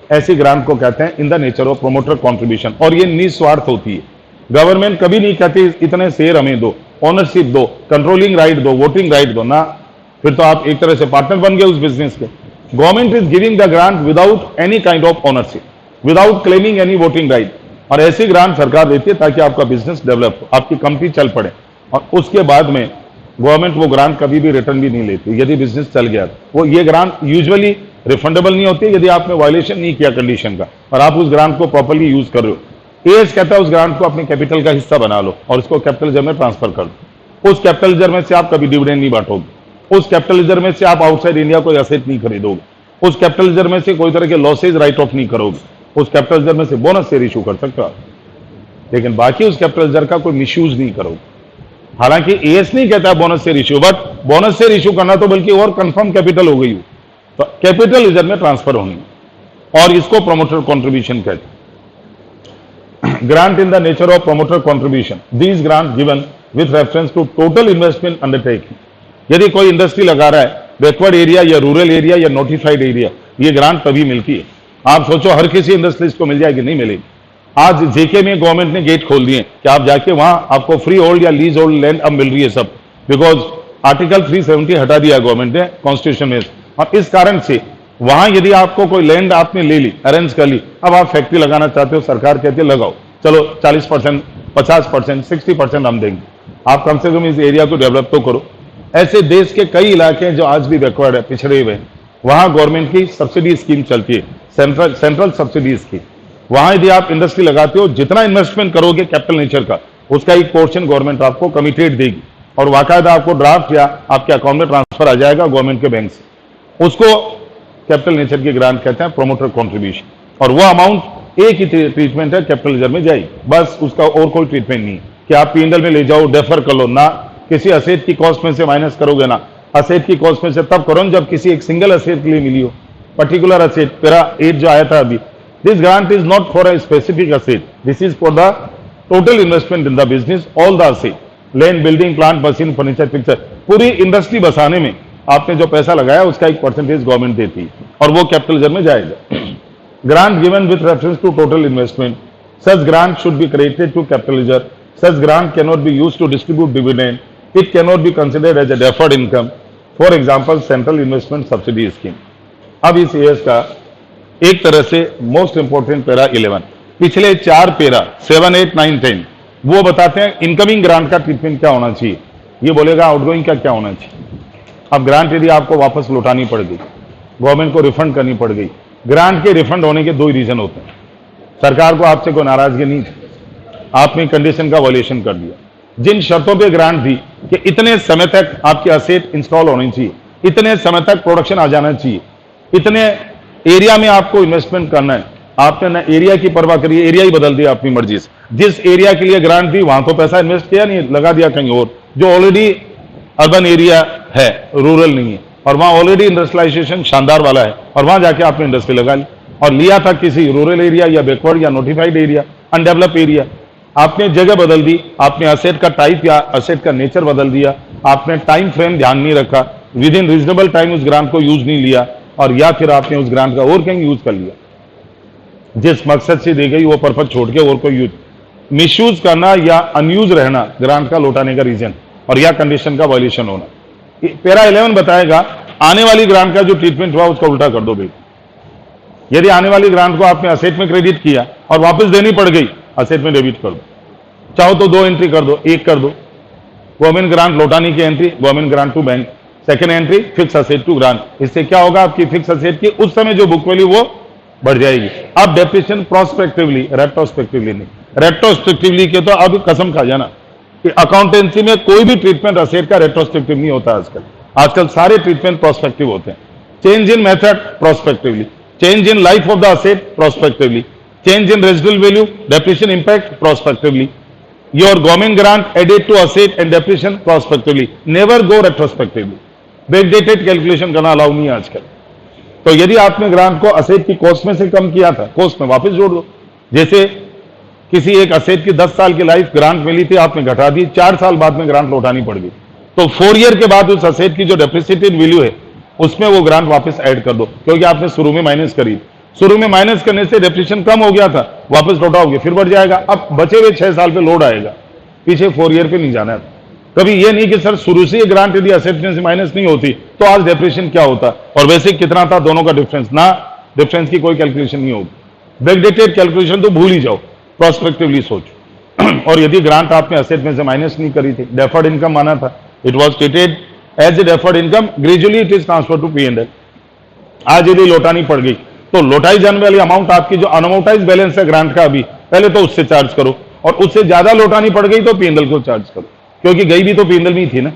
ऐसी ग्रांट को कहते हैं इन the nature of promoter contribution, और ये निस्वार्थ होती है। गवर्नमेंट कभी नहीं कहती इतने शेयर हमें दो, ओनरशिप दो, कंट्रोलिंग राइट दो, वोटिंग राइट दो ना, फिर तो आप एक तरह से पार्टनर बन गए उस बिजनेस के। Government is giving the grant without any kind of ownership, without claiming any voting right, और ऐसी ग्रांट सरकार देती है ताकि आपका बिजनेस डेवलप हो, आपकी कंपनी चल पड़े, और उसके बाद में गवर्नमेंट वो ग्रांट कभी भी रिटर्न भी नहीं लेती यदि बिजनेस चल गया। वो ये ग्रांट यूजुअली रिफंडेबल नहीं होती यदि आपने वायलेशन नहीं किया कंडीशन का, और आप उस ग्रांट को प्रॉपर्ली यूज कर रहे हो। एएस कहता है उस ग्रांट को अपने कैपिटल का हिस्सा बना लो और इसको कैपिटल रिजर्व में ट्रांसफर कर दो। उस कैपिटल रिजर्व में से आप कभी डिविडेंड नहीं बांटोगे, उस कैपिटल रिजर्व में से आप आउटसाइड इंडिया कोई एसेट नहीं खरीदोगे, उस कैपिटल रिजर्व में से कोई तरह के लॉसेज राइट ऑफ नहीं करोगे, उस कैपिटल रिजर्व में से बोनस शेयर इशू कर सकते हो आप, लेकिन बाकी उस कैपिटल रिजर्व का कोई मिसयूज नहीं करोगे। हालांकि एएस नहीं कहता bonus share issue, but bonus share issue करना तो बल्कि और कंफर्म कैपिटल हो गई हो, तो कैपिटल रिजर्व में ट्रांसफर होनी, और इसको प्रोमोटर कॉन्ट्रीब्यूशन कहते हैं। Grant in the nature of promoter contribution, these grant given with reference to total investment undertaking. यदि कोई इंडस्ट्री लगा रहा है बैकवर्ड एरिया या रूरल एरिया या नोटिफाइड एरिया, ये ग्रांट तभी मिलती है। आप सोचो हर किसी इंडस्ट्रीज को मिल जाएगी, नहीं मिलेगी। आज जेके में गवर्नमेंट ने गेट खोल दिए कि आप जाके वहां आपको फ्री होल्ड या लीज होल्ड लैंड अब मिल रही है सब, बिकॉज आर्टिकल 370 हटा दिया गवर्नमेंट ने कॉन्स्टिट्यूशन में, और इस कारण से वहां यदि आपको कोई लैंड आपने ले ली, अरेंज कर ली, अब आप फैक्ट्री लगाना चाहते हो, सरकार कहती है लगाओ, चलो 40%, 50%, 60% हम देंगे, आप कम से कम इस एरिया को डेवलप तो करो। ऐसे देश के कई इलाके हैं जो आज भी बैकवर्ड है, पिछड़े हुए हैं, वहां गवर्नमेंट की सब्सिडी स्कीम चलती है, सेंट्रल सब्सिडी स्कीम। वहां यदि आप इंडस्ट्री लगाते हो, जितना इन्वेस्टमेंट करोगे कैपिटल नेचर का, उसका एक पोर्शन गवर्नमेंट आपको कमिटेड देगी, और बाकायदा आपको ड्राफ्ट या आपके अकाउंट में ट्रांसफर आ जाएगा गवर्नमेंट के बैंक से। उसको कैपिटल नेचर की ग्रांट कहते हैं, प्रोमोटर कॉन्ट्रीब्यूशन, और वो अमाउंट एक ही ट्रीटमेंट है, कैपिटल रिजर्व में जाएगी, बस उसका और कोई ट्रीटमेंट नहीं कि आप पीएनएल में ले जाओ, डेफर कर लो ना, किसी असेट की कॉस्ट में से माइनस करोगे ना। असेट की कॉस्ट में से तब करो जब किसी एक सिंगल असेट के लिए मिली हो, पर्टिकुलर असेट। पैरा 8 जो आया था अभी, this grant is not for a specific asset, this is for the total investment in the business, all the asset, land, building, plant, machine, furniture, picture, पूरी industry बसाने में आपने जो पैसा लगाया उसका एक परसेंटेज गवर्नमेंट देती है, और वो कैपिटल रिजर्व में जाएगा। Grant given with reference to total investment, such grant should be credited to capital reserve, such grant can not be used to distribute dividend, it cannot be considered as a deferred income, for example central investment subsidy scheme। अब इस as का एक तरह से most important para 11, पिछले 4 para 7, 8, 9, 10 वो बताते हैं इनकमिंग ग्रांट का ट्रीटमेंट क्या होना चाहिए, ये बोलेगा आउटगोइंग का क्या होना चाहिए। अब ग्रांट यदि आपको वापस लौटानी पड़ गई, गवर्नमेंट को रिफंड करनी पड़ गई, ग्रांट के रिफंड होने के 2 ही रीजन होते हैं। सरकार को आपसे कोई नाराजगी नहीं थी, आपने कंडीशन का वायलेशन कर दिया। जिन शर्तों पे ग्रांट दी कि इतने समय तक आपके असेट इंस्टॉल होनी चाहिए, इतने समय तक प्रोडक्शन आ जाना चाहिए, इतने एरिया में आपको इन्वेस्टमेंट करना है, आपने ना एरिया की परवाह करी, एरिया ही बदल दिया अपनी मर्जी से। जिस एरिया के लिए ग्रांट दी वहां तो पैसा इन्वेस्ट किया नहीं, लगा दिया कहीं और, जो ऑलरेडी अर्बन एरिया है, रूरल नहीं है, और वहां ऑलरेडी इंडस्ट्रियलाइजेशन शानदार वाला है, और वहां जाके आपने इंडस्ट्री लगा ली, और लिया था किसी रूरल एरिया या बैकवर्ड या नोटिफाइड एरिया, अनडेवलप एरिया। आपने जगह बदल दी, आपने असेट का टाइप या असेट का नेचर बदल दिया, आपने टाइम फ्रेम ध्यान नहीं रखा, विद इन रीजनेबल टाइम उस ग्रांट को यूज नहीं लिया, और या फिर आपने उस ग्रांट का और कहीं यूज कर लिया, जिस मकसद से दी गई वो पर्पज छोड़ के और कोई यूज, मिसयूज करना या अनयूज रहना ग्रांट का लौटाने का रीजन, और या कंडीशन का वायलेशन होना। पैरा 11 बताएगा आने वाली ग्रांट का जो ट्रीटमेंट हुआ उसका उल्टा कर दो भाई। यदि आने वाली ग्रांट को आपने असेट में क्रेडिट किया और वापस देनी पड़ गई, असेट में डेबिट कर दो, चाहो तो 2 एंट्री कर दो, एक कर दो, गवर्नमेंट ग्रांट लौटाने की entry, government grant to bank, second entry fix asset to grant. इससे क्या होगा, आपकी फिक्स असेट की उस समय जो बुक वैल्यू वो बढ़ जाएगी। अब डेप्रिसिएशन प्रोस्पेक्टिवली, रेट्रोस्पेक्टिवली नहीं। रेट्रोस्पेक्टिवली के तो अब कसम खा जाना कि अकाउंटेंसी में कोई भी ट्रीटमेंट असेट का रेट्रोस्पेक्टिव नहीं होता आजकल सारे ट्रीटमेंट प्रोस्पेक्टिव होते हैं। Change in method prospectively, change in life of the asset prospectively, change in residual value, depreciation impact prospectively. Your government grant added to asset and depreciation prospectively. Never go retrospectively. Backdated calculation करना allow नहीं है आजकल। तो यदि आपने grant को asset की cost में से कम किया था, कॉस्ट में वापस जोड़ दो। जैसे किसी एक असेट की 10 साल की लाइफ ग्रांट मिली थी, आपने घटा दी, 4 साल बाद में ग्रांट लौटानी पड़ गई, तो 4 ईयर के बाद उस असेट की जो डेप्रिसिएटेड वैल्यू है उसमें वो ग्रांट वापस ऐड कर दो, क्योंकि आपने शुरू में माइनस करी। शुरू में माइनस करने से डेप्रिसिएशन कम हो गया था, वापस लौटा हो गया, फिर बढ़ जाएगा। अब बचे हुए 6 साल पे लोड आएगा, पीछे 4 ईयर पे नहीं जाना है। कभी ये नहीं कि सर शुरू से ये ग्रांट यदि असेट में से माइनस नहीं होती तो आज डेप्रिसिएशन क्या होता और वैसे कितना था, दोनों का डिफरेंस ना, डिफरेंस की कोई कैलकुलेशन नहीं होगी। बैकडेटेड कैलकुलेशन तो भूल ही जाओ, प्रोस्पेक्टिवली सोचो। और यदि ग्रांट आपने असेट में से माइनस नहीं करी थी, डेफर्ड इनकम माना था, it was treated as a deferred income, gradually it is transfer to P&L। आज यदि लौटानी पड़ गई तो लौटाई जाने वाली अमाउंट आपकी जो अनअमाउंटाइज बैलेंस है ग्रांट का, अभी पहले तो उससे चार्ज करो, और उससे ज्यादा लौटानी पड़ गई तो P&L को चार्ज करो, क्योंकि गई भी तो P&L में ही थी ना।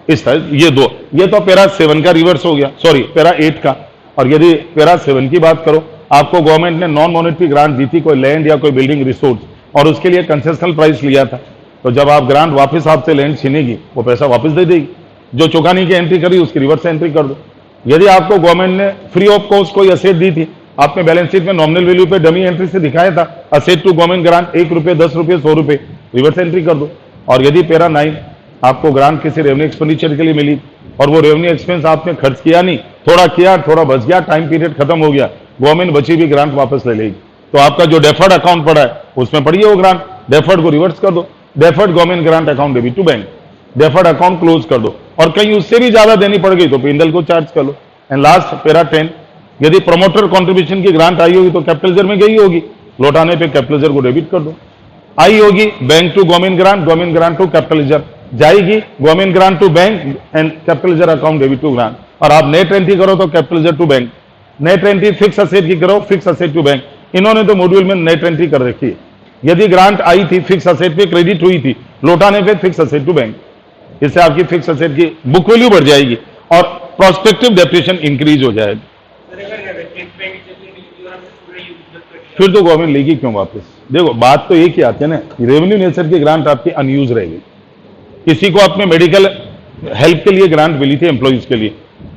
इस तरह ये दो, ये तो पैरा 7 का रिवर्स हो गया, सॉरी पैरा 8 का। और यदि पैरा 7 की बात करो, आपको गवर्नमेंट ने नॉन मॉनेटरी ग्रांट दी थी, कोई लैंड या कोई बिल्डिंग रिसोर्स, और उसके लिए कंसेशनल प्राइस लिया था। तो जब आप ग्रांट वापस आपसे लैंड छीनेगी, वो पैसा वापस दे देगी। जो चुकाने की एंट्री करी उसकी रिवर्स एंट्री कर दो। यदि आपको गवर्नमेंट ने फ्री ऑफ कॉस्ट कोई असेट दी थी, आपने बैलेंस शीट में नॉमिनल वैल्यू पे डमी एंट्री से दिखाया था असेट टू गवर्नमेंट ग्रांट 1 रुपये, 10 रुपये, 100 रुपये, रिवर्स एंट्री कर दो। और यदि पैरा 9 आपको ग्रांट किसी रेवेन्यू एक्सपेंडिचर के लिए मिली और वो रेवेन्यू एक्सपेंस आपने खर्च किया नहीं, थोड़ा किया, थोड़ा बच गया, टाइम पीरियड खत्म हो गया, गवर्नमेंट बची हुई ग्रांट वापस ले लेगी। तो आपका जो डेफर्ड अकाउंट पड़ा है उसमें पड़ी है वो ग्रांट, डेफर्ड को रिवर्स कर दो, deferred government grant account debit to bank, deferred account close कर दो। और कहीं उससे भी ज्यादा देनी पड़ गई तो P&L को चार्ज कर लो। एंड लास्ट पैरा 10, यदि प्रमोटर कंट्रीब्यूशन की ग्रांट आई होगी तो कैपिटलाइजर में गई होगी, लौटाने पे कैपिटलाइजर को डेबिट कर दो। आई होगी bank to government grant to capitaliser, जाएगी government grant to bank and capitaliser account debit to grant. और आप नेट एंट्री करो तो capitaliser to bank, net entry fix asset की करो, फिक्स असेट टू बैंक। इन्होंने तो मॉड्यूल में नेट एंट्री कर रखी है। यदि ग्रांट आई थी फिक्स असेट पे, क्रेडिट हुई थी, लौटाने पे फिक्स असेट टू बैंक, इससे आपकी फिक्स असेट की बुक वैल्यू बढ़ जाएगी और प्रोस्पेक्टिव डेप्रिसिएशन इंक्रीज हो जाएगा। फिर तो गवर्नमेंट लेगी क्यों वापस? देखो बात तो एक ही आती है ना, रेवेन्यू नेचर की ग्रांट आपकी अनयूज रहेगी। किसी को अपने मेडिकल हेल्प के लिए ग्रांट मिली थी एम्प्लॉइज के लिए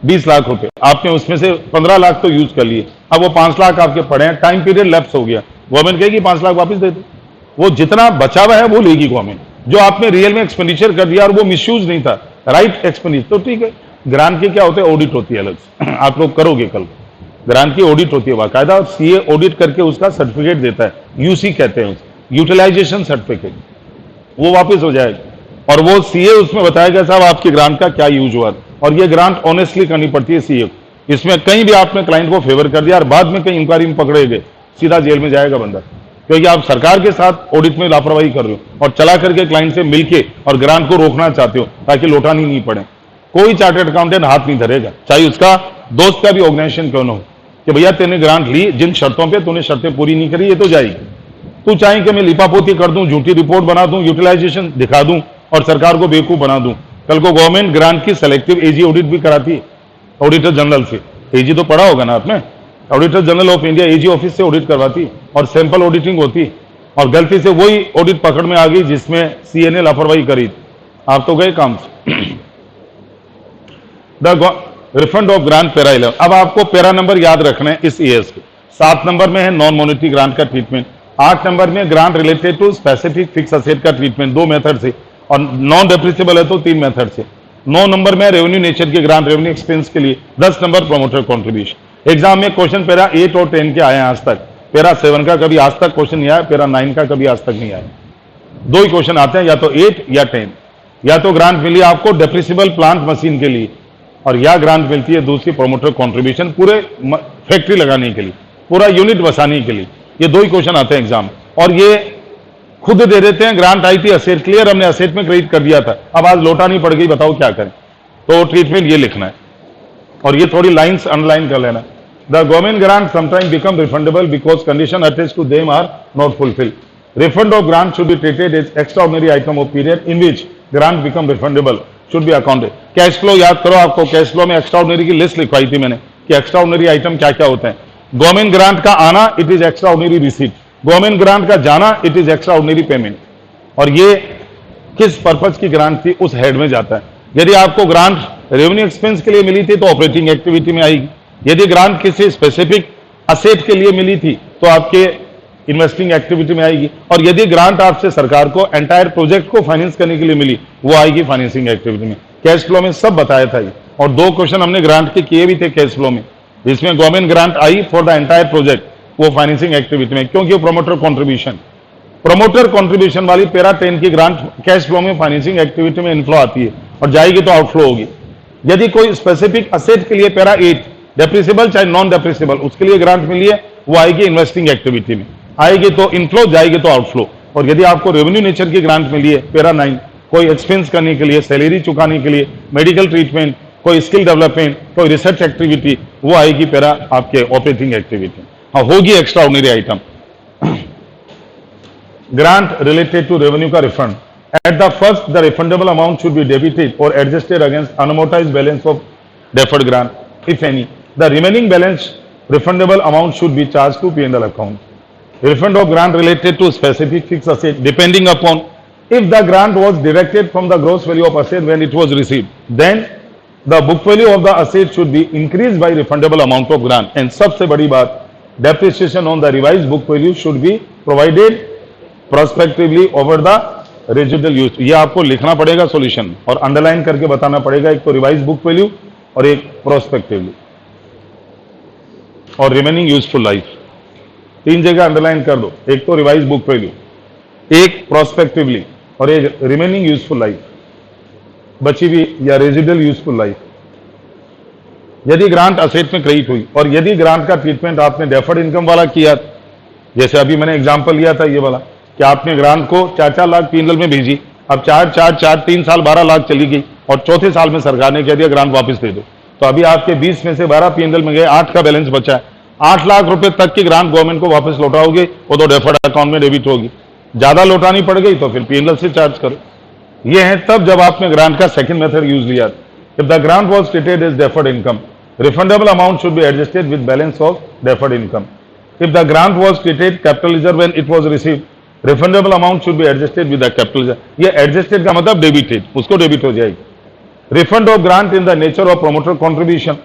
20 लाख रुपए, आपने उसमें से 15 लाख तो यूज कर लिए, अब वो 5 लाख आपके पड़े हैं, टाइम पीरियड लैप्स हो गया, गवर्नमेंट कहेगी 5 लाख वापस दे दो। वो जितना बचा हुआ है वो लेगी गवर्नमेंट, जो आपने रियल में एक्सपेंडिचर कर दिया और वो मिसयूज नहीं था, राइट एक्सपेंडिचर, तो ठीक है। ग्रांट की क्या होते हैं, ऑडिट होती है अलग से, आप लोग करोगे कल, ग्रांट की ऑडिट होती है बाकायदा, और सीए ऑडिट करके उसका सर्टिफिकेट देता है, यूसी कहते हैं, यूटिलाइजेशन सर्टिफिकेट, वो वापस हो जाएगा। और वो सीए उसमें बताएगा साहब आपकी ग्रांट का क्या यूज हुआ, और ये ग्रांट ऑनेस्टली करनी पड़ती है सीए को। इसमें कहीं भी आपने क्लाइंट को फेवर कर दिया और बाद में कहीं इंक्वायरी में पकड़े गए, सीधा जेल में जाएगा बंदा, क्योंकि आप सरकार के साथ ऑडिट में लापरवाही कर रहे हो और चला करके क्लाइंट से मिलके और ग्रांट को रोकना चाहते हो ताकि लौटानी नहीं पड़े। कोई चार्टर्ड अकाउंटेंट हाथ नहीं धरेगा, चाहे उसका दोस्त का भी ऑर्गेनाइजेशन क्यों न हो, कि भैया तेने ग्रांट ली, जिन शर्तों पे तूने शर्तें पूरी नहीं करी, ये तो जाएगी। तू चाहे कि मैं लिपापोती कर दूं, झूठी रिपोर्ट बना दूं, यूटिलाइजेशन दिखा दूं और सरकार को बेवकूफ बना दूं। कल को गवर्नमेंट ग्रांट की सेलेक्टिव एजी ऑडिट भी कराती है ऑडिटर जनरल से, एजी तो पढ़ा होगा ना आपने, auditor general of India AG office से ऑडिट करवाती और सैंपल ऑडिटिंग होती, और गलती से वही ऑडिट पकड़ में आ गई जिसमें सीए ने लापरवाही करी, आप तो गए काम से। The refund of grant para 11, अब आपको पैरा नंबर याद रखना है इस ईयर्स के। 7 नंबर में है नॉन मॉनेटरी ग्रांट का ट्रीटमेंट, 8 नंबर में grant related to specific fix asset का ट्रीटमेंट 2 मेथड से, और नॉन डेप्रिसिएबल है तो 3 मेथड से। 9 नंबर में रेवेन्यू नेचर की ग्रांट रेवेन्यू एक्सपेंस के लिए, 10 नंबर प्रमोटर कॉन्ट्रीब्यूशन। एग्जाम में क्वेश्चन पैरा 8 और 10 के आए हैं आज तक, पैरा 7 का कभी आज तक क्वेश्चन नहीं आया, पैरा 9 का कभी आज तक नहीं आया। 2 ही क्वेश्चन आते हैं, या तो 8 या 10। या तो ग्रांट मिली आपको डेप्रिसिएबल प्लांट मशीन के लिए, और या ग्रांट मिलती है दूसरी प्रमोटर कंट्रीब्यूशन पूरे फैक्ट्री लगाने के लिए, पूरा यूनिट बसाने के लिए। ये 2 ही क्वेश्चन आते हैं एग्जाम, और ये खुद दे देते हैं ग्रांट आई थी असेट क्लियर, हमने असेट में क्रेडिट कर दिया था, अब आज लौटानी पड़ गई, बताओ क्या करें। तो ट्रीटमेंट ये लिखना है, और ये थोड़ी लाइंस अंडरलाइन कर लेना। The government grant sometime become refundable because condition attached to them are not fulfilled. Refund of grant should be treated as extraordinary item of period in which grant become refundable should be accounted। Cash flow याद करो, आपको cash flow में extraordinary की list लिखवाई थी मैंने कि extraordinary item क्या क्या होते हैं। गवर्नमेंट ग्रांट का आना it is extraordinary receipt, government grant का जाना इट इज एक्स्ट्राऑर्डिनरी पेमेंट, और ये किस पर्पज की ग्रांट थी उस हेड में जाता है। यदि आपको ग्रांट रेवेन्यू एक्सपेंस के लिए मिली थी तो ऑपरेटिंग एक्टिविटी में आएगी, यदि ग्रांट किसी स्पेसिफिक असेट के लिए मिली थी तो आपके इन्वेस्टिंग एक्टिविटी में आएगी, और यदि ग्रांट आपसे सरकार को एंटायर प्रोजेक्ट को फाइनेंस करने के लिए मिली वो आएगी फाइनेंसिंग एक्टिविटी में। कैश फ्लो में सब बताया था ये, और 2 क्वेश्चन हमने ग्रांट के किए भी थे कैश फ्लो में, जिसमें government grant I for the entire project वो फाइनेंसिंग एक्टिविटी में, क्योंकि प्रोमोटर कंट्रीब्यूशन वाली पैरा 10 की ग्रांट कैश फ्लो में फाइनेंसिंग एक्टिविटी में इनफ्लो आती है और जाएगी तो आउटफ्लो होगी। यदि कोई स्पेसिफिक असेट के लिए पैरा 8 डेप्रिसिबल चाहे नॉन डेप्रिसिबल उसके लिए ग्रांट मिली है, वो आएगी इन्वेस्टिंग एक्टिविटी में, आएगी तो इनफ्लो, जाएगी तो आउटफ्लो। और यदि आपको रेवेन्यू नेचर की ग्रांट मिली है पैरा 9, कोई एक्सपेंस करने के लिए, सैलरी चुकाने के लिए, मेडिकल ट्रीटमेंट, कोई स्किल डेवलपमेंट, कोई रिसर्च एक्टिविटी, वो आएगी पैरा आपके ऑपरेटिंग एक्टिविटी। हाँ, होगी extraordinary item. Grant related to revenue का refund, at the first the refundable amount should be debited और adjusted against unamortised balance of deferred grant if any. The remaining balance refundable amount should be charged to P&L account. Refund of grant related to specific fixed asset depending upon if the grant was deducted from the gross value of asset when it was received, then the book value of the asset should be increased by refundable amount of grant. And सबसे बड़ी बात, depreciation on the revised book value should be provided prospectively over the residual use. ये आपको लिखना पड़ेगा solution और underline करके बताना पड़ेगा, एक तो रिवाइज बुक वैल्यू और एक प्रोस्पेक्टिवली और रिमेनिंग यूजफुल लाइफ। 3 जगह अंडरलाइन कर दो, एक तो रिवाइज बुक वैल्यू, एक प्रोस्पेक्टिवली और एक रिमेनिंग यूजफुल लाइफ, बची हुई या रेजिडुअल यूजफुल लाइफ। यदि ग्रांट असेट में क्रेडिट हुई और यदि ग्रांट का ट्रीटमेंट आपने डेफर्ड इनकम वाला किया, जैसे अभी मैंने एग्जांपल लिया था ये वाला कि आपने ग्रांट को 4-4 लाख P&L में भेजी, अब 3 साल 12 लाख चली गई और चौथे साल में सरकार ने कह दिया ग्रांट वापस दे दो, तो अभी आपके 20 में से 12 P&L में गए, 8 का बैलेंस बचा है। 8 लाख रुपए तक की ग्रांट गवर्नमेंट को वापस लौटाओगे, वो तो डेफर्ड अकाउंट में डेबिट होगी। ज्यादा लौटानी पड़ गई तो फिर P&L से चार्ज करो। ये है तब जब आपने ग्रांट का सेकंड मेथड यूज लिया। If the grant was treated as deferred income, refundable amount should be adjusted with balance of deferred income. If the grant was treated capital reserve when it was received, refundable amount should be adjusted with the capital reserve. ये adjusted का मतलब debited, उसको debit हो जाएगी। Refund of grant in the nature of promoter contribution,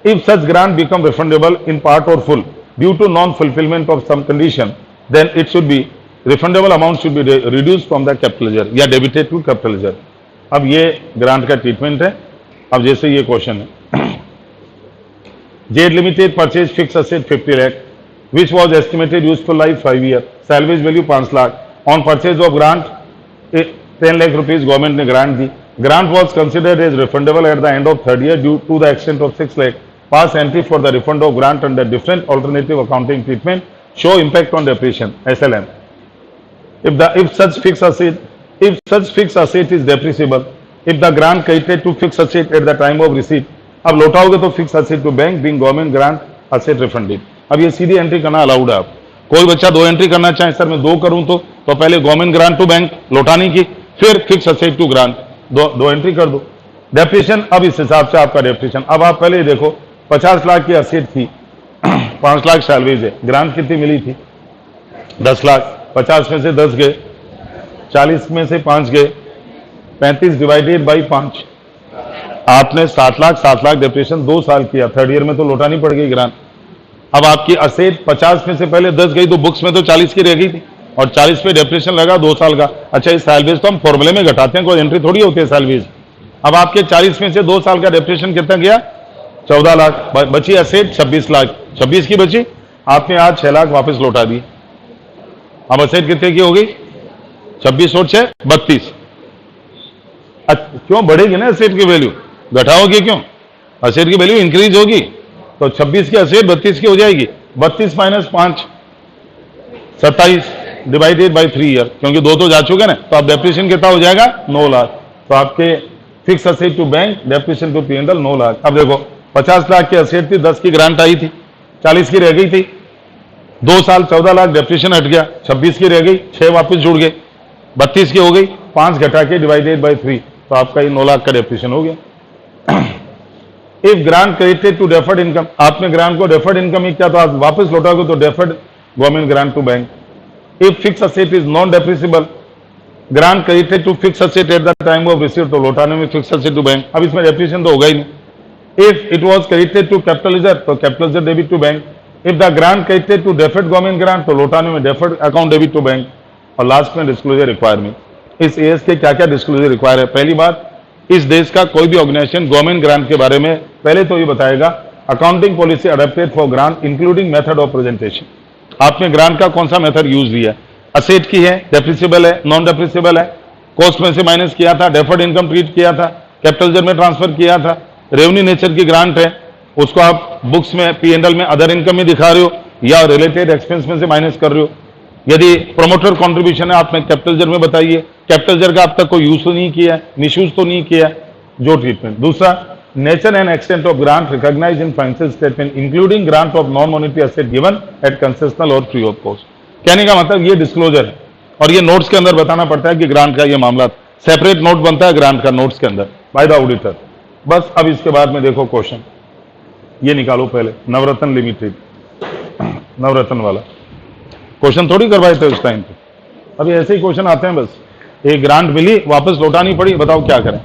if such grant become refundable in part or full due to non-fulfillment of some condition, then it should be refundable amount should be reduced from the capital ledger या debited to capital ledger। अब ये grant का treatment है। अब जैसे ये question है, Z limited purchase fix asset 50 lakh which was estimated useful life 5 year, salvage value 5 lakh, on purchase of grant 10 lakh rupees government ने ग्रांट दी। Grant was considered as refundable at the end of 3rd year due to the extent of 6 lakh. Pass entry for the refund of grant under different alternative accounting treatment show impact on depreciation (SLM). If such fixed asset is depreciable, if the grant credited to fixed asset at the time of receipt, अब लौटाओगे तो fixed asset to bank being government grant asset refunded। अब ये सीधी entry करना allowed है। आप कोई बच्चा 2 entry करना चाहे, सर मैं 2 करूं तो पहले गवर्नमेंट ग्रांट टू बैंक लौटाने की, फिर फिक्स असेट टू ग्रांट, दो एंट्री कर दो। डेप्रिसिएशन अब इस हिसाब से आपका डेप्रिसिएशन। अब आप पहले देखो 50 लाख की असेट थी, 5 लाख सैलरीज है, ग्रांट कितनी मिली थी 10 लाख, 50 में से 10 गए, 40 में से 5 गए, 35 डिवाइडेड बाई 5, आपने 7 लाख डेप्रिसिएशन 2 साल किया, 3rd ईयर में तो लौटानी पड़ गई ग्रांट। अब आपकी असेट 50 में से पहले 10 गई तो बुक्स में तो 40 की रह गई थी और 40 पे डेप्रिसिएशन लगा 2 साल का। अच्छा, इस सैलरीज तो हम फॉर्मूले में घटाते हैं, कोई एंट्री थोड़ी होती है सैलरीज। अब आपके 40 में से 2 साल का डेप्रिसिएशन कितना गया 14 लाख, बची असेट 26 लाख, 26 की बची, आपने आज 6 लाख वापस लौटा दी। अब असेट कितने की होगी 26 और 6 32। क्यों बढ़ेगी ना असेट की वैल्यू, घटाओगे क्यों, असेट की वैल्यू इंक्रीज होगी तो 26 की असेट 32 की हो जाएगी। 32 माइनस 5 27 डिवाइडेड बाई 3 ईयर, क्योंकि 2 तो जा चुके ना, तो आप डेप्रिसिएशन कितना हो जाएगा 9 लाख। तो आपके fix asset to bank, depreciation to P&L 9 lakh. अब देखो 50 लाख की असेट थी, 10 की ग्रांट आई थी, 40 की रह गई थी, 2 साल 14 लाख डेप्रिसिएशन हट गया, 26 की रह गई, 6 वापस जुड़ गए, 32 की हो गई, 5 घटा के डिवाइडेड बाई 3, तो आपका ये 9 लाख का डेप्रिसिएशन हो गया। If grant credited to deferred income, आपने ग्रांट को डेफर्ड इनकम ही किया तो आप वापस लौटाओगे तो deferred government grant to bank. If fix asset is non depreciable, grant credited to fix asset at the time of receipt, तो लौटाने में फिक्स असेट टू बैंक। अब इसमें डेप्रिसिएशन तो होगा ही नहीं। If it was credited to capital reserve, तो capital reserve debit to bank. If the grant credited to deferred government grant, तो लौटाने में deferred account debit to bank. और लास्ट में डिस्क्लोजर रिक्वायरमेंट। इस एएस के क्या क्या डिस्क्लोजर रिक्वायर है? पहली बात, इस देश का कोई भी ऑर्गेनाइजेशन गवर्नमेंट ग्रांट के बारे में पहले तो ये बताएगा accounting policy adopted for grant including method of presentation. आपने ग्रांट का कौन सा मेथड यूज दिया, असेट की है, डेप्रिसिबल है, नॉन डेप्रिसिबल है, कॉस्ट में से माइनस किया था, डेफर्ड इनकम ट्रीट किया था, कैपिटल जेड में ट्रांसफर किया था, रेवेन्यू नेचर की ग्रांट है, उसको आप बुक्स में P&L में अदर इनकम में दिखा रहे हो या रिलेटेड एक्सपेंस में से माइनस कर रहे हो। यदि प्रोमोटर कंट्रीब्यूशन है आपने कैपिटल जेड में बताइए, कैपिटल जेड का अब तक कोई यूज तो नहीं किया है, मिसयूज तो नहीं किया है, जो ट्रीटमेंट। दूसरा, nature and extent of grant recognized in financial statement including grant of non monetary asset given at concessional और फ्री ऑफ कॉस्ट। कहने का मतलब ये डिस्क्लोजर है और ये नोट्स के अंदर बताना पड़ता है कि ग्रांट का ये मामला, सेपरेट नोट बनता है ग्रांट का नोट्स के अंदर बाय द ऑडिटर। बस अब इसके बाद में देखो क्वेश्चन ये निकालो पहले, नवरत्न लिमिटेड, नवरत्न वाला क्वेश्चन थोड़ी करवाए थे उस टाइम पे, अभी ऐसे ही क्वेश्चन आते हैं बस। एक ग्रांट मिली वापस लौटानी पड़ी, बताओ क्या करें।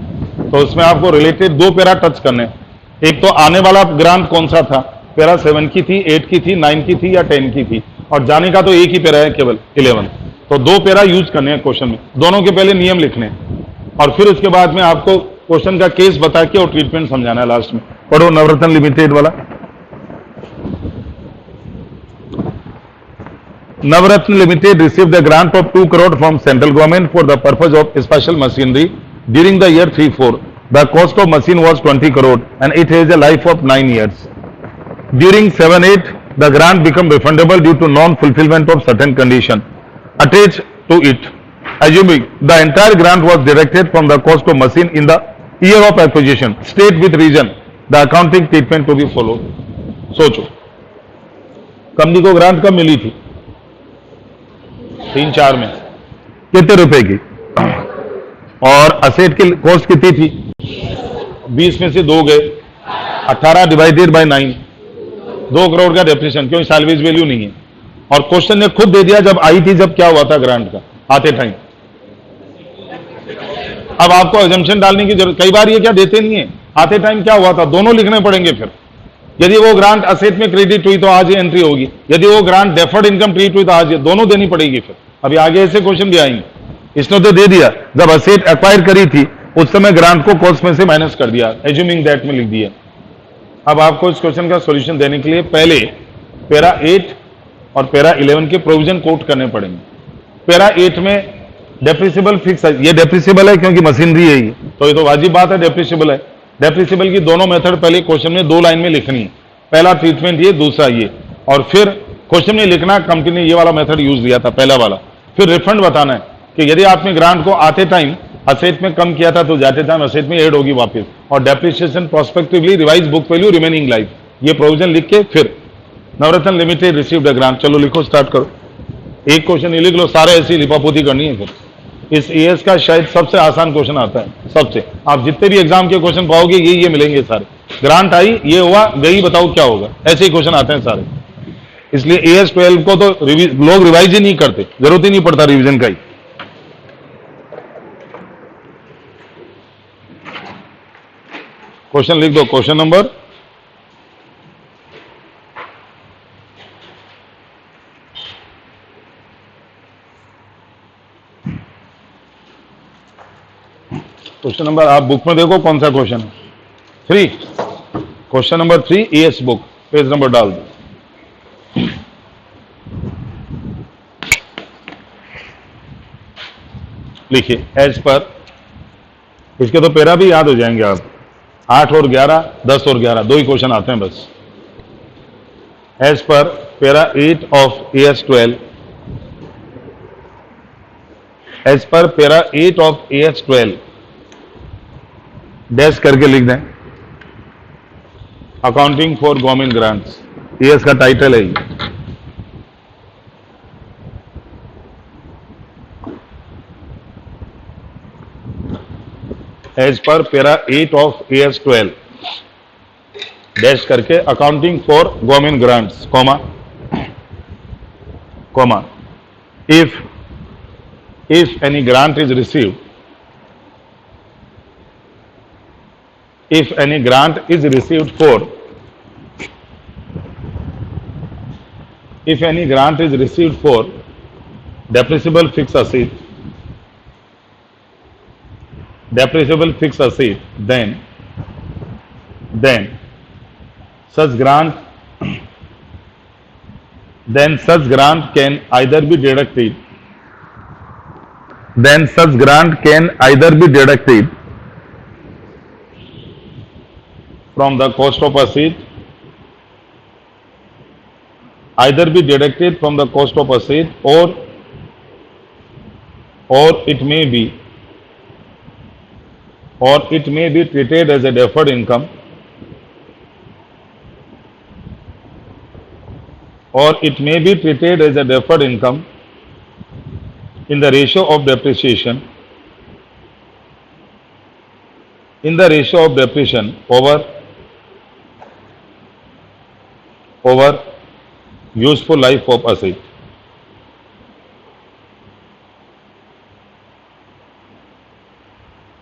तो उसमें आपको रिलेटेड दो पैरा टच करने, एक तो आने वाला ग्रांट कौन सा था, पैरा 7 की थी, 8 की थी, 9 की थी या 10 की थी, और जाने का तो एक ही पैरा है केवल 11। तो दो पैरा यूज करने हैं क्वेश्चन में, दोनों के पहले नियम लिखने और फिर उसके बाद में आपको क्वेश्चन का केस बता के और ट्रीटमेंट समझाना है लास्ट में। पढ़ो नवरत्न लिमिटेड वाला। Navaratna Limited received a grant of 2 crore from central government for the purpose of special machinery during the year 3-4. The cost of machine was 20 crore and it has a life of 9 years. During 7-8, the grant became refundable due to non-fulfillment of certain condition attached to it. Assuming the entire grant was deducted from the cost of machine in the year of acquisition, state with reason the accounting treatment to be followed. सोचो company को grant कब मिली थी, 3-4 में, कितने रुपए की, और asset की कॉस्ट कितनी थी, 20 में से 2 गए, 18 डिवाइडेड बाय 9, 2 करोड़ का डेप्रिसिएशन, क्योंकि सैलरीज वैल्यू नहीं है। और क्वेश्चन ने खुद दे दिया जब आई थी, जब क्या हुआ था ग्रांट का आते टाइम। अब आपको एजम्पशन डालने की जरूरत, कई बार ये क्या देते नहीं है, आते टाइम क्या हुआ था, दोनों लिखने पड़ेंगे। फिर यदि वो ग्रांट असेट में क्रेडिट हुई तो आज ये एंट्री होगी, यदि वो ग्रांट डेफर्ड इनकम ट्रीट हुई तो आज ये दोनों देनी पड़ेगी। फिर अभी आगे ऐसे क्वेश्चन भी आएंगे। इसने तो दे दिया जब असेट एक्वायर करी थी उस समय ग्रांट को कॉस्ट में से माइनस कर दिया, एज्यूमिंग दैट में लिख दिया। अब आपको इस क्वेश्चन का सॉल्यूशन देने के लिए पहले पैरा 8 और पैरा 11 के प्रोविजन कोट करने पड़ेंगे। पैरा 8 में डेप्रिसिबल फिक्स है, ये डेप्रिसिबल है क्योंकि मशीनरी है, ये तो वाजिब बात है, डेप्रिसिबल है। डेप्रिसिबल की दोनों मेथड पहले क्वेश्चन में 2 लाइन में लिखनी है, पहला ट्रीटमेंट ये, दूसरा ये, और फिर क्वेश्चन में लिखना कंपनी ने ये वाला मेथड यूज दिया था पहला वाला। फिर रिफंड बताना है कि यदि आपने ग्रांट को आते टाइम असेट में कम किया था तो जाते टाइम असेट में ऐड होगी वापस, और depreciation prospectively revise book value remaining life, ये प्रोविजन लिख के फिर नवरत्न लिमिटेड रिसीव्ड अ ग्रांट। चलो लिखो, स्टार्ट करो, एक क्वेश्चन ये लिख लो, सारे ऐसी लिपापोती करनी है। फिर इस एएस का शायद सबसे आसान क्वेश्चन आता है, सबसे, आप जितने भी एग्जाम के क्वेश्चन पाओगे ये मिलेंगे सारे। ग्रांट आई, ये हुआ, गई, बताओ क्या होगा, ऐसे ही क्वेश्चन आते हैं सारे। इसलिए एएस 12 को तो लोग रिवाइज ही नहीं करते, जरूरत ही नहीं पड़ता रिवीजन का ही। क्वेश्चन लिख दो, क्वेश्चन नंबर आप बुक में देखो कौन सा क्वेश्चन है, 3, question number 3 as book, page number डाल दो। लिखिए, एज पर, इसके तो पैरा भी याद हो जाएंगे आप, 8 और 11, 10 और 11, 2 ही क्वेश्चन आते हैं बस। As per para 8 of AS 12, as per para 8 of AS 12 dash करके लिख दें, accounting for government grants, AS का टाइटल है ये। As per para 8 of AS 12 dash करके accounting for government grants, comma, if any grant is received, if any grant is received for, if any grant is received for depreciable fixed asset, depreciable fixed asset, then such grant then such grant can either be deducted then such grant can either be deducted from the cost of asset either be deducted from the cost of asset or it may be treated as a deferred income in the ratio of depreciation over useful life of asset.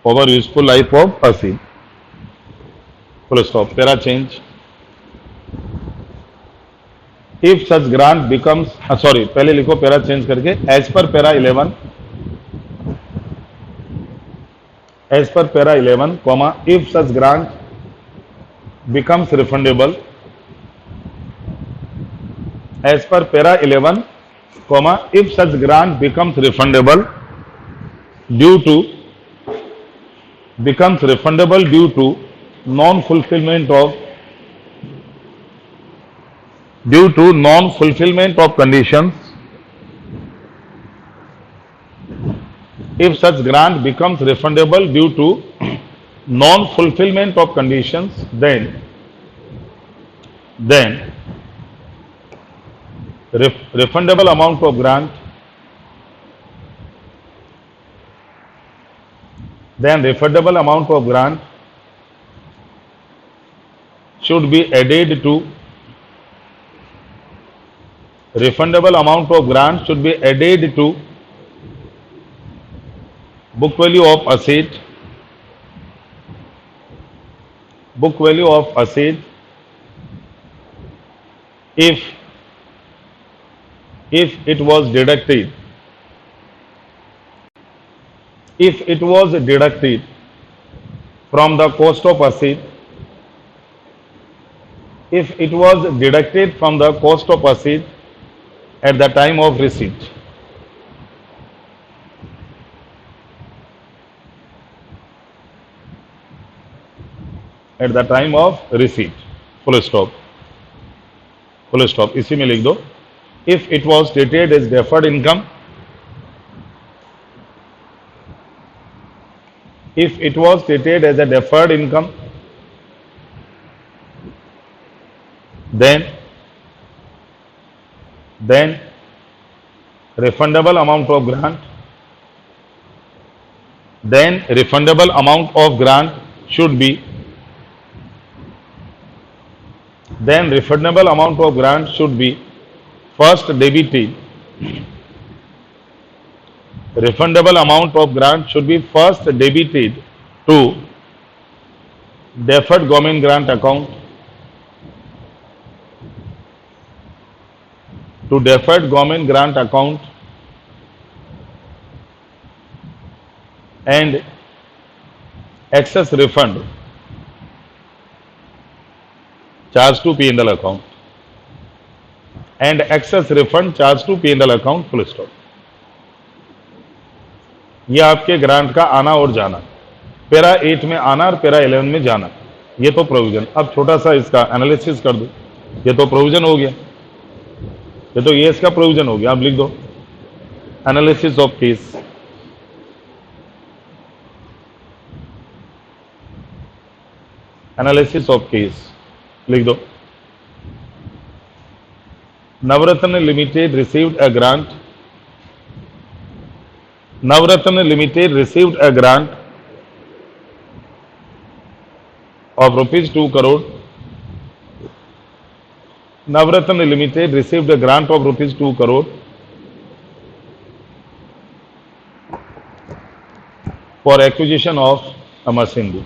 Over useful life of asset. Full stop. Para change. If such grant becomes पहले लिखो para change करके as per para 11 comma if such grant becomes refundable as per para 11 comma if such grant becomes refundable due to non fulfillment of conditions. If such grant becomes refundable due to non fulfillment of conditions, then refundable amount of grant should be added to book value of asset if it was deducted from the cost of asset at the time of receipt. Full stop. इसी में लिख दो if it was treated as deferred income then refundable amount of grant should be first debited to deferred government grant account and excess refund charged to P&L account full stop. ये आपके grant का आना और जाना, para 8 में आना और para 11 में जाना, ये तो प्रोविजन. अब छोटा सा इसका एनालिसिस कर दो. ये तो प्रोविजन हो गया, ये तो ये इसका प्रोविजन हो गया. आप लिख दो एनालिसिस ऑफ केस. लिख दो Navratna Limited received a grant of rupees 2 crore. Navratna Limited received a grant of rupees 2 crore for acquisition of a machinery.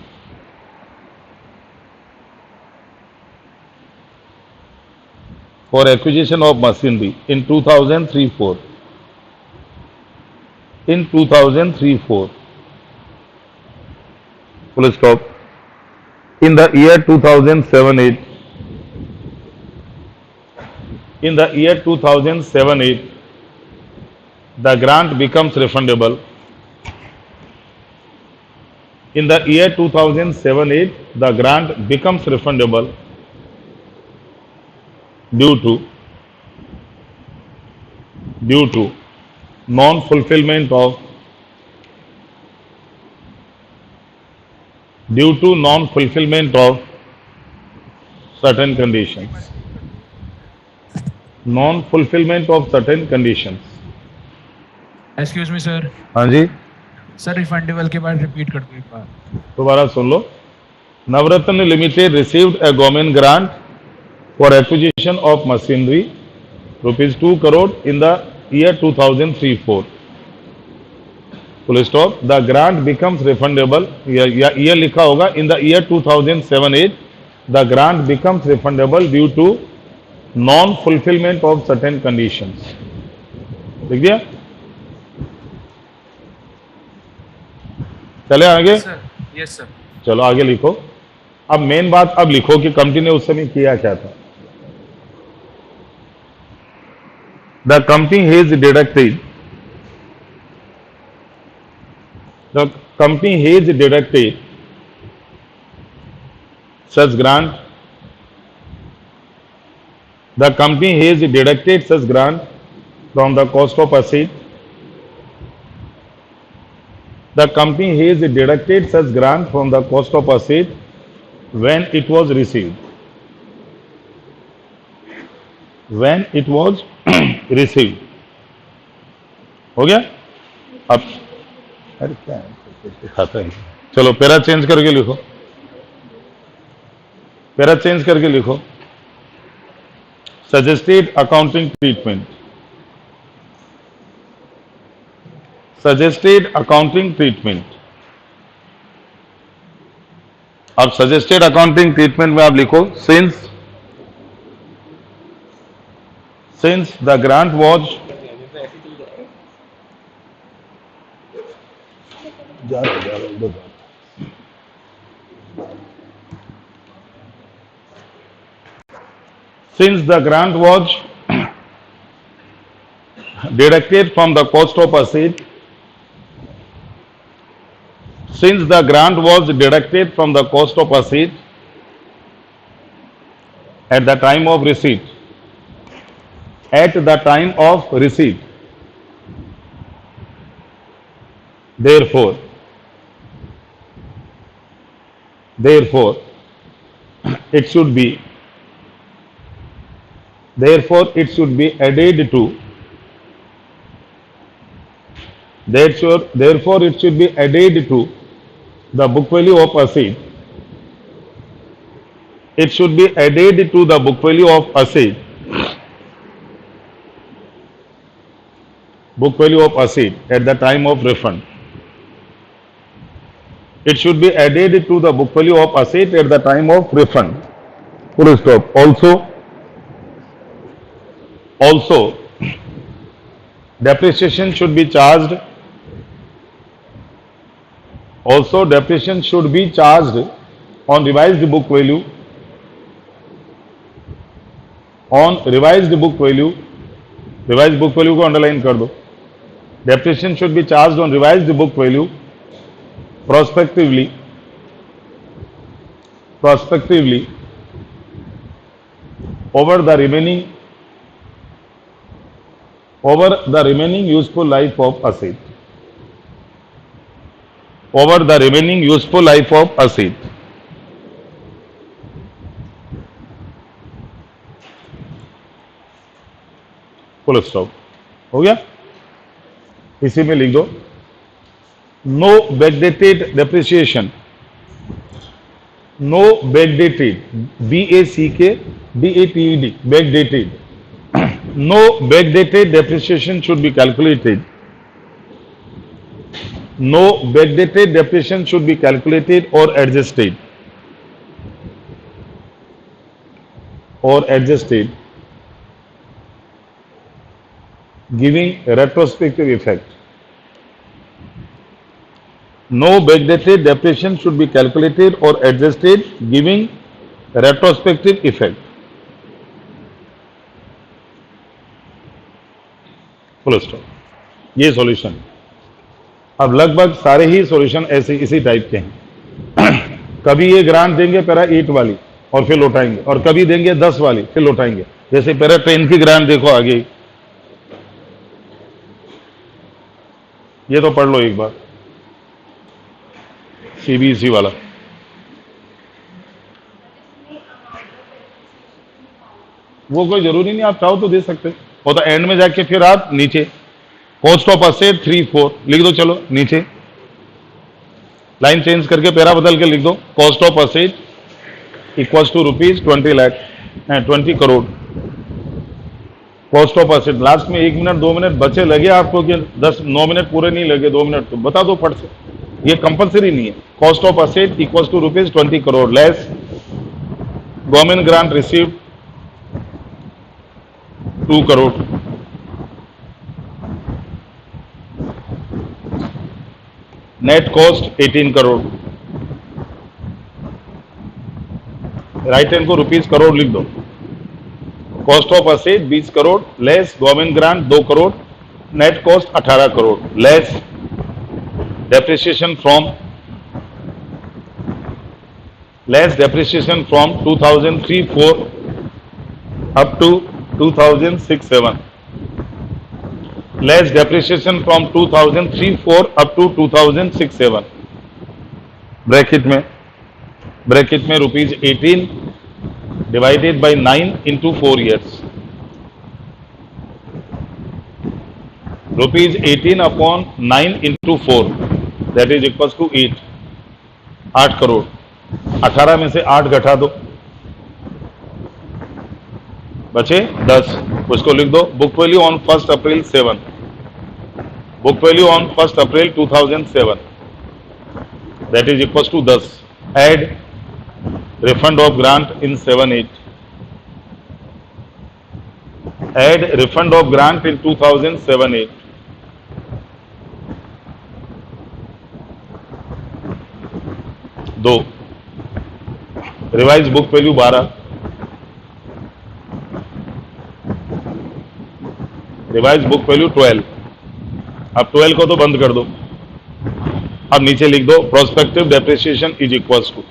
In 2003-4. Full stop. In the year 2007-8, in the year 2007-8, the grant becomes refundable. In the year 2007-8, the grant becomes refundable due to non-fulfillment of certain conditions. Non-fulfillment of certain conditions. Excuse me sir, हाँ जी, sir refundable के बाद repeat कर दो एक बार। दोबारा सुन लो। Navratna Limited received a government grant for acquisition of machinery rupees 2 crore in the year 2003-4. Full stop. The grant becomes refundable. year लिखा होगा in the year 2007-8. The grant becomes refundable due to non-fulfillment of certain conditions. लिख दिया? चले आगे? Sir yes sir. चलो आगे लिखो। अब मेन बात अब लिखो कि कंपनी ने उस समय किया क्या था। The company has deducted such grant. The company has deducted such grant from the cost of asset. The company has deducted such grant from the cost of asset when it was received. When it was received. हो गया? अब अरे क्या है? दिखाता है। चलो para change करके लिखो। पैरा चेंज करके लिखो। Suggested accounting treatment. Suggested accounting treatment. अब suggested accounting treatment में आप लिखो since the grant was deducted from the cost of asset. Since the grant was deducted from the cost of asset at the time of receipt. At the time of receipt. Therefore, it should be added to therefore it should be added to the book value of asset. It should be added to the book value of asset. Book value of asset at the time of refund. It should be added to the book value of asset at the time of refund. Full stop. Also, depreciation should be charged. Also, depreciation should be charged on revised book value. On revised book value. Revised book value को underline कर दो. Depreciation should be charged on revised book value prospectively over the remaining useful life of asset. Over the remaining useful life of asset. Full stop. हो गया? इसी में लिख दो no backdated depreciation. No backdated BACKDATED backdated. No backdated depreciation should be calculated. No backdated depreciation should be calculated or adjusted. Giving retrospective effect. No backdated depreciation should be calculated or adjusted giving retrospective effect. Full stop. ये solution. अब लगभग सारे ही solution ऐसे इसी type के हैं। कभी ये ग्रांट देंगे पैरा 8 वाली और फिर लौटाएंगे, और कभी देंगे 10 वाली फिर लौटाएंगे। जैसे पैरा 10 की ग्रांट देखो आगे, ये तो पढ़ लो एक बार, सीबीएसई वाला। वो कोई जरूरी नहीं, आप चाहो तो दे सकते, वो तो एंड में जाके फिर आप नीचे कॉस्ट ऑफ असेट 3-4 लिख दो। चलो नीचे लाइन चेंज करके पैरा बदल के लिख दो, cost of asset equals to ₹20 lakh 20 crore. Cost of asset last में 1 मिनट 2 मिनट बचे लगे आपको कि 9 मिनट पूरे नहीं लगे, 2 मिनट, तो बता दो फट से, ये कंपलसरी नहीं है। Cost of asset equals to ₹20 crore less government grant received 2 crore. Net cost 18 crore. Right hand को रुपीस करोड़ लिख दो। Cost of asset 20 crore less government grant 2 crore, net cost 18 crore less depreciation from 2003-04 up to 2006-07, less depreciation from 2003-04 up to 2006-07, bracket में ₹18 divided by 9 into 4 years, ₹18 upon 9 into 4 that is equals to 8 crore. 18 में से 8 घटा दो, बचे 10, उसको लिख दो। Book value on 1 April 7, book value on 1 April 2007 that is equals to 10। Add refund of grant in 7-8, add refund of grant in 2007-8, दो। Revise book value 12, revise book value 12। अब 12 को तो बंद कर दो। अब नीचे लिख दो prospective depreciation is equals to,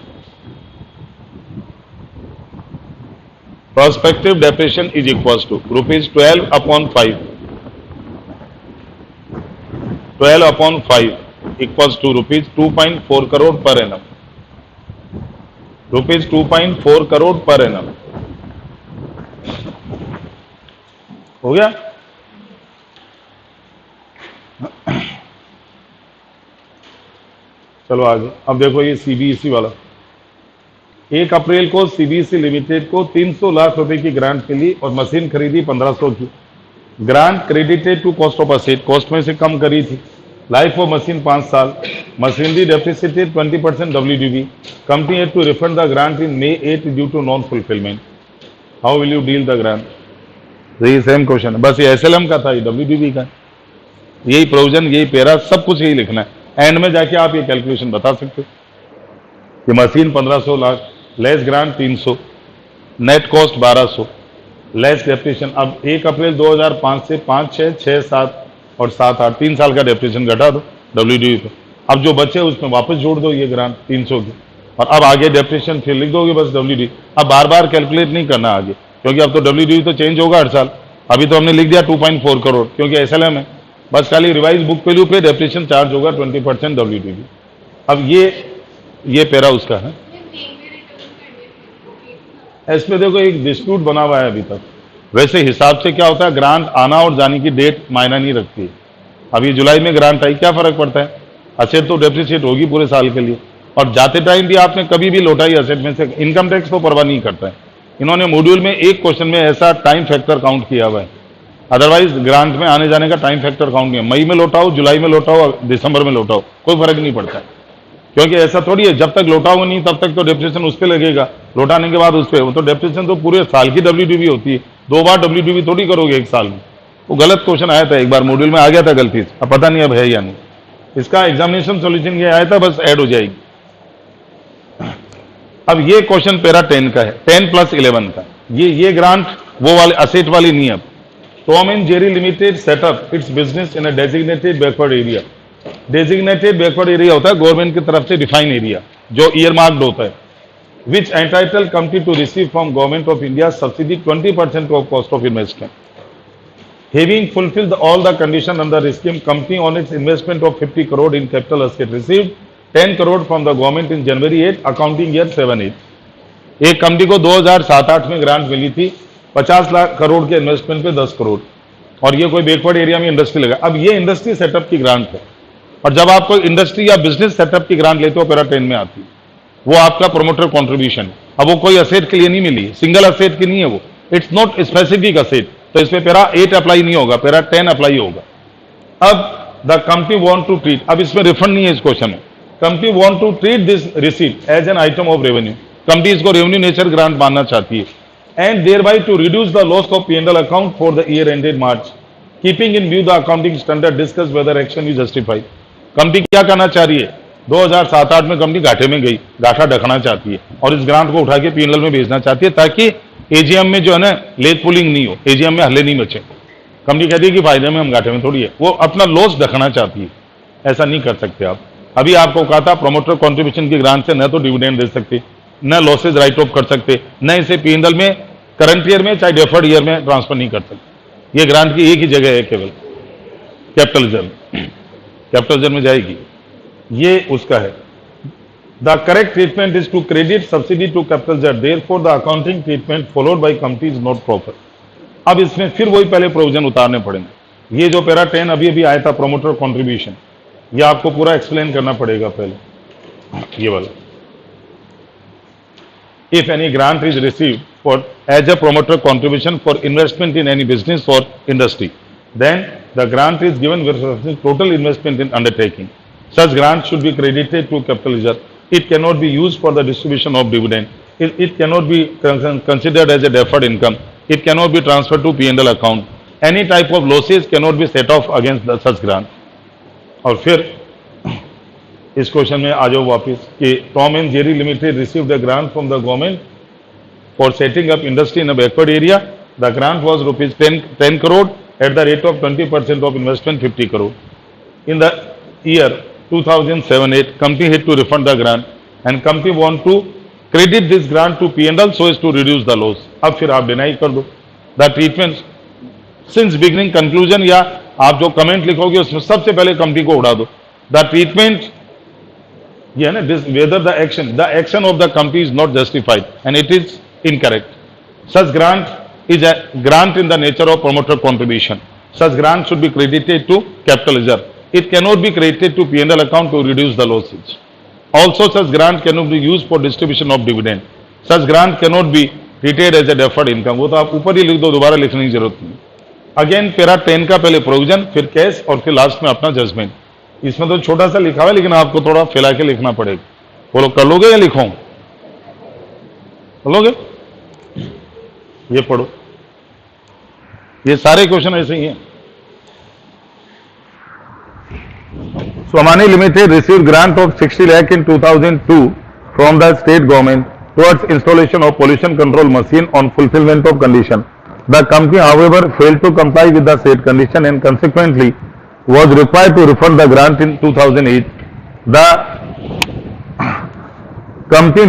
prospective depreciation is equals to ₹12 upon 5, 12 upon 5 equals to ₹2.4 crore per annum, ₹2.4 crore per annum. हो गया। चलो आगे। अब देखो ये सीबीएसई वाला। 1 अप्रैल को सीबीएसई लिमिटेड को 300 लाख रुपए की ग्रांट के लिए और मशीन खरीदी 1500 की। Grant credited to cost of asset, cost में से कम करी थी। लाइफ ऑफ मशीन 5 साल, machinery depreciated 20% WDV। Company had to refund the grant in May 8 due to non fulfilment. How will you deal the grant? यही same question है, बस ये SLM का था, ये WDV का। यही प्रोविजन, यही पैरा, सब कुछ यही लिखना है। एंड में जाके आप ये कैलकुलेशन बता सकते हो कि machine 1500 lakh less grant 300, net cost 1200 less depreciation. अब 1 अप्रैल 2005 से 5, 6, 6, 7 और 7, 8 3 साल का डेप्रिसिएशन घटा दो WDV पे। अब जो बचे उसमें वापस जोड़ दो ये ग्रांट 300 की, और अब आगे डेप्रिसिएशन फिर लिख दोगे बस WDV। अब बार बार कैलकुलेट नहीं करना आगे, क्योंकि अब तो WDV तो चेंज होगा हर साल। अभी तो हमने लिख दिया 2.4 करोड़ क्योंकि SLM है, बस खाली रिवाइज बुक वैल्यू पे डेप्रिसिएशन चार्ज होगा 20% WDV। अब ये पैरा उसका है। इसमें देखो एक डिस्प्यूट बना हुआ है अभी तक। वैसे हिसाब से क्या होता है, ग्रांट आना और जाने की डेट मायना नहीं रखती है। अब ये जुलाई में ग्रांट आई, क्या फर्क पड़ता है, असेट तो डेप्रिसिएट होगी पूरे साल के लिए, और जाते टाइम भी आपने कभी भी लौटाई असेट में से, इनकम टैक्स तो परवाह नहीं करता है। इन्होंने मॉड्यूल में एक क्वेश्चन में ऐसा टाइम फैक्टर काउंट किया हुआ है, अदरवाइज ग्रांट में आने जाने का टाइम फैक्टर काउंट नहीं है। मई में लौटाओ, जुलाई में लौटाओ, दिसंबर में लौटाओ, कोई फर्क नहीं पड़ता है, क्योंकि ऐसा थोड़ी है जब तक लौटाओगे नहीं तब तक तो डेप्रिसिएशन उस पर लगेगा, लौटाने के बाद उस पर। वो तो डेप्रिसिएशन तो पूरे साल की WDV होती है, 2 बार WDV थोड़ी करोगे एक साल में। वो गलत क्वेश्चन आया था एक बार मॉड्यूल में, आ गया था गलती से, अब पता नहीं अब है या नहीं। इसका एग्जामिनेशन सॉल्यूशन ये आया था, बस ऐड हो जाएगी। अब ये क्वेश्चन पैरा 10 का है, 10 + 11 का। ये ग्रांट वो वाले असेट वाली नहीं है। अब Tom and Jerry limited setup it's business in a designated backward area. Designated backward area होता है गवर्नमेंट की तरफ से डिफाइन एरिया जो ईयरमार्क्ड होता है, which entitled company to receive from government of India subsidy 20% of cost of investment. Having fulfilled all the condition under the scheme, company on its investment of 50 crore in capital asset received 10 crore from the government in January 8 accounting year 7-8. एक company को 2007-8 में grant मिली थी 50 लाख करोड़ के investment पे 10 करोड़, और ये कोई backward area में इंडस्ट्री लगा। अब ये इंडस्ट्री सेटअप की ग्रांट है, और जब आप कोई इंडस्ट्री या बिजनेस सेटअप की ग्रांट लेते हो पैरा 10 में आती है, वो आपका प्रोमोटर कंट्रीब्यूशन है। अब वो कोई असेट के लिए नहीं मिली, सिंगल असेट की नहीं है वो, इट्स नॉट स्पेसिफिक असेट, तो इसमें पैरा 8 अप्लाई नहीं होगा, पैरा 10 अप्लाई होगा। अब the company want to treat, अब इसमें रिफंड नहीं है इस क्वेश्चन में, company want to treat this receipt as an item of revenue, company इसको रेवेन्यू नेचर ग्रांट मानना चाहती है, and there by to reduce the loss of P&L account for the year ended March, keeping in view the accounting standard, discuss whether action is justified. Company क्या करना चाह रही है, 2007-8 में कंपनी घाटे में गई, घाटा ढकना चाहती है और इस ग्रांट को उठा के P&L में भेजना चाहती है ताकि एजीएम में जो है ना लेट पुलिंग नहीं हो, एजीएम में हल्ले नहीं बचे। कंपनी कहती है कि फायदे में हम घाटे में थोड़ी है, वो अपना लॉस ढकना चाहती है। ऐसा नहीं कर सकते आप। अभी आपको कहा था प्रोमोटर कॉन्ट्रीब्यूशन की ग्रांट से न तो डिविडेंड दे सकते, न लॉसेज राइट ऑफ कर सकते, न इसे P&L में करंट ईयर में चाहे डेफर्ड ईयर में ट्रांसफर नहीं कर सकते। ये ग्रांट की एक ही जगह है, केवल कैपिटल रिजर्व, कैपिटल रिजर्व में जाएगी, ये उसका है। The correct treatment is to credit subsidy to capital reserve, therefore the accounting treatment followed by company is not proper. अब इसमें फिर वही पहले प्रोविजन उतारने पड़ेंगे। ये जो पैरा 10 अभी अभी आया था प्रोमोटर कंट्रीब्यूशन, ये आपको पूरा एक्सप्लेन करना पड़ेगा पहले, ये वाला। If any grant is received for as a promoter contribution for investment in any business or industry, then the grant is given with total investment in undertaking. Such grant should be credited to capital reserve. It cannot be used for the distribution of dividend. It cannot be considered as a deferred income. It cannot be transferred to P&L account. Any type of losses cannot be set off against such grant. और फिर इस question में आ जाओ वापिस कि Tom and Jerry limited received a grant from the government for setting up industry in a backward area. The grant was rupees 10 crore at the rate of 20% of investment 50 crore. In the year 2007-8 company had to refund the grant and company want to credit this grant to P&L so as to reduce the loss. अब फिर आप deny कर दो the treatment since beginning conclusion, या आप जो comment लिखोगे उसमें सबसे पहले कंपनी को उड़ा दो। द ट्रीटमेंट ये है ना, whether the action of the company is not justified and it is incorrect. Such grant is a grant in the nature of promoter contribution. Such grant should be credited to capital reserve. It cannot be credited to P&L account to reduce the losses. Also, such grant cannot be used for distribution of dividend. Such grant cannot be treated as a deferred income. वो तो आप ऊपर ही लिख दो, दोबारा लिखने की जरूरत नहीं। अगेन पैरा 10 का पहले प्रोविजन, फिर केस और फिर लास्ट में अपना जजमेंट। इसमें तो छोटा सा लिखा हुआ है लेकिन आपको थोड़ा फैला के लिखना पड़ेगा। बोलो कर लोगे या लिखो? कर लोगे? ये पढ़ो, ये सारे क्वेश्चन ऐसे ही हैं। Somani Limited received grant of 60 lakh in 2002 from the state government towards installation of pollution control machine on fulfillment of condition. The company, however, failed to comply with the said condition and consequently was required to refund the grant in 2008. The company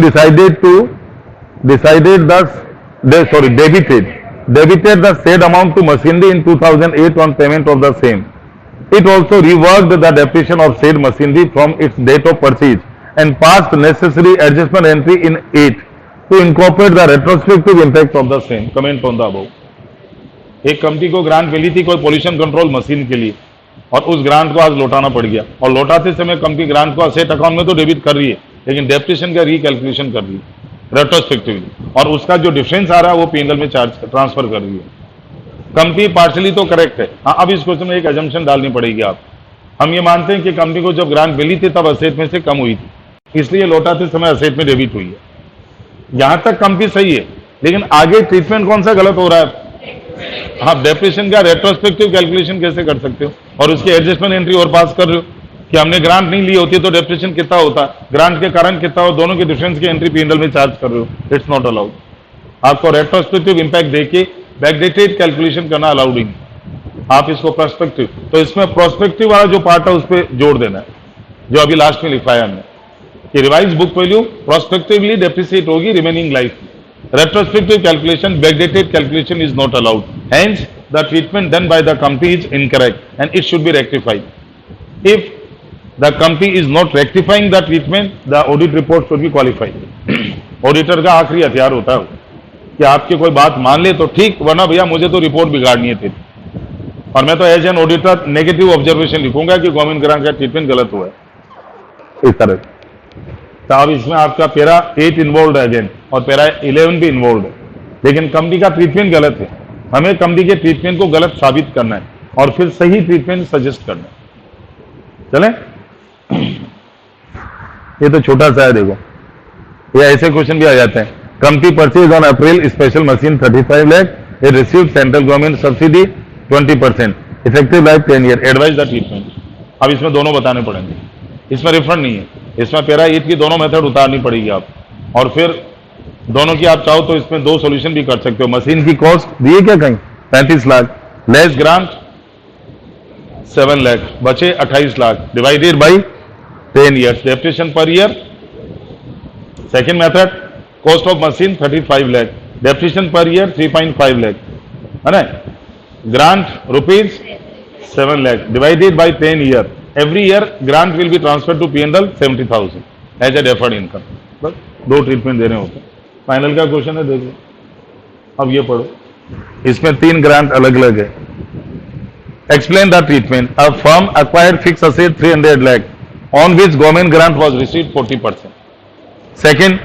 debited the said amount to machinery in 2008 on payment of the same. It also reworked the depreciation of said machinery from its date of purchase and passed necessary adjustment entry in 8 to incorporate the retrospective impact of the same. Comment on the above. एक company को grant मिली थी कोई pollution control machine के लिए और उस grant को आज लौटाना पड़ गया, और लौटाते समय कंपनी ग्रांट को असेट अकाउंट में तो डेबिट कर रही है लेकिन डेप्रिसिएशन का रिकैलकुलेशन कर रही है रेट्रोस्पेक्टिवली, और उसका जो डिफरेंस आ रहा है वो P&L में चार्ज ट्रांसफर कर रही है। कंपनी पार्शली तो करेक्ट है। हाँ, अब इस क्वेश्चन में एक एजम्पशन डालनी पड़ेगी आप। हम ये मानते हैं कि कंपनी को जब ग्रांट मिली थी तब असेट में से कम हुई थी, इसलिए लौटाते समय असेट में डेबिट हुई है। यहां तक कंपनी सही है, लेकिन आगे ट्रीटमेंट कौन सा गलत हो रहा है? आप डेप्रिसिएशन का रेट्रोस्पेक्टिव कैलकुलेशन कैसे कर सकते हो और उसकी एडजस्टमेंट एंट्री और पास कर रहे हो कि हमने ग्रांट नहीं ली होती तो डेप्रिसिएशन कितना होता, ग्रांट के कारण कितना हो, दोनों के डिफरेंस की एंट्री P&L में चार्ज कर रहे हो। It's not allowed. आपको रेट्रोस्पेक्टिव इंपैक्ट देके बैकडेटेड कैलकुलेशन करना अलाउड ही नहीं। आप इसको प्रोस्पेक्टिव, तो इसमें प्रोस्पेक्टिव वाला जो पार्ट है उस पर जोड़ देना है, जो अभी लास्ट में लिखवाया हमने कि revise book value prospectively depreciate होगी रिमेनिंग लाइफ में. Retrospective calculation, backdated calculation is not allowed. Hence, the treatment done by the company is incorrect and it should be rectified. If the company is not rectifying the treatment, the audit report should be qualified. Auditor का आखिरी हथियार होता है कि आपकी कोई बात मान ले तो ठीक, वरना भैया मुझे तो रिपोर्ट बिगाड़नी है थी. और मैं तो as an auditor negative observation लिखूंगा कि गवर्नमेंट ग्रांट का ट्रीटमेंट गलत हुआ है इस तरह. तो अब इसमें आपका पैरा 8 इन्वॉल्व है अगेन और पैरा 11 भी इन्वॉल्व है, लेकिन कंपनी का ट्रीटमेंट गलत है. हमें कंपनी के ट्रीटमेंट को गलत साबित करना है और फिर सही ट्रीटमेंट सजेस्ट करना है. चले, ये तो छोटा सा है, देखो ये ऐसे क्वेश्चन भी आ जाते हैं. Company purchase on April special machine 35 lakh, it received central government subsidy 20%, effective life 10 year, advise the treatment. अब इसमें दोनों बताने पड़ेंगे, इसमें रिफंड नहीं है, इसमें पैरा 8 की दोनों मेथड उतारनी पड़ेगी आप, और फिर दोनों की आप चाहो तो इसमें दो सॉल्यूशन भी कर सकते हो. मशीन की कॉस्ट दिए क्या कहीं 35 लाख, लेस ग्रांट 7 लाख, बचे 28 lakh, divided by 10 years, depreciation per year. Second method, cost of machine 35 lakh, depreciation per year 3.5 lakh, है ना, grant rupees 7 lakh, divided by 10 year. Every year grant will be transferred to P&L 70,000 as a deferred income. बस दो treatment देने होते हैं. Final का question है, देख लो. अब ये पढ़ो, इसमें 3 ग्रांट अलग अलग है. Explain the treatment. A firm acquired fixed asset 300 lakh on which government grant was received 40%. Second,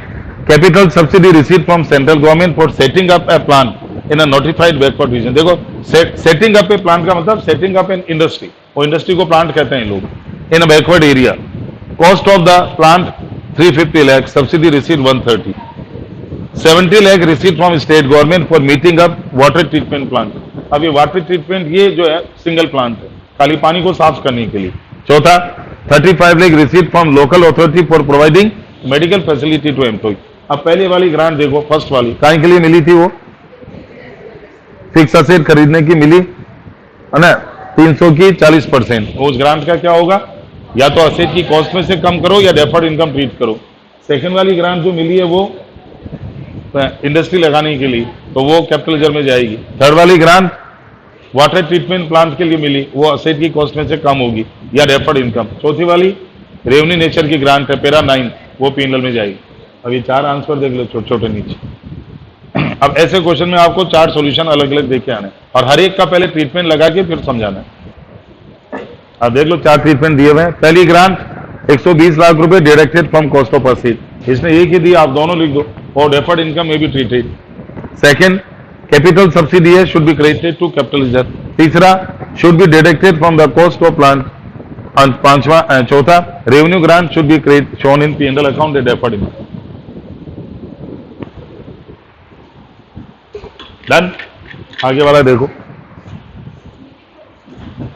capital subsidy received from central government for setting up a plant in a notified backward region. देखो, setting up a plant का मतलब setting up an industry, और industry को plant कहते हैं लोग, in a backward area. Cost of the plant 350 lakh, subsidy receive 130, 70 lakh receive from state government for meeting up water treatment plant. अब ये वाटर ट्रीटमेंट ये जो है सिंगल प्लांट है, खाली पानी को साफ करने के लिए. चौथा, 35 lakh receive from local authority for providing medical facility to employ. अब पहले वाली ग्रांट देखो, फर्स्ट वाली काहे के लिए मिली थी, वो फिक्स असेट खरीदने की मिली है ना, 300 की 40%. उस ग्रांट का क्या होगा, या तो असेट की कॉस्ट में से कम करो या डेफर्ड इनकम ट्रीट करो. सेकंड वाली ग्रांट जो मिली है वो इंडस्ट्री लगाने के लिए, तो वो कैपिटल रिजर्व में जाएगी. थर्ड वाली ग्रांट वाटर ट्रीटमेंट प्लांट के लिए मिली, वो असेट की कॉस्ट में से कम होगी या डेफर्ड इनकम. चौथी वाली रेवेन्यू नेचर की ग्रांट है, पैरा 9, वो P&L में जाएगी. अब ये 4 आंसर देख लो छोटे छोटे नीचे. अब ऐसे क्वेश्चन में आपको 4 सॉल्यूशन अलग अलग देके आने और हर एक का पहले ट्रीटमेंट लगा के फिर समझाना है. अब देख लो 4 ट्रीटमेंट दिए हुए हैं. पहली ग्रांट 120 लाख रुपए directed from cost of asset, इसने एक ही दी, आप दोनों लिख दो, और डेफर्ड इनकम में भी ट्रीटेड. सेकंड, कैपिटल सब्सिडी है, should be credited to capital reserve. तीसरा, should be deducted from the cost of plant. पांचवा, चौथा, revenue grant should be credit shown in P&L account deferred income. Done. आगे वाला देखो.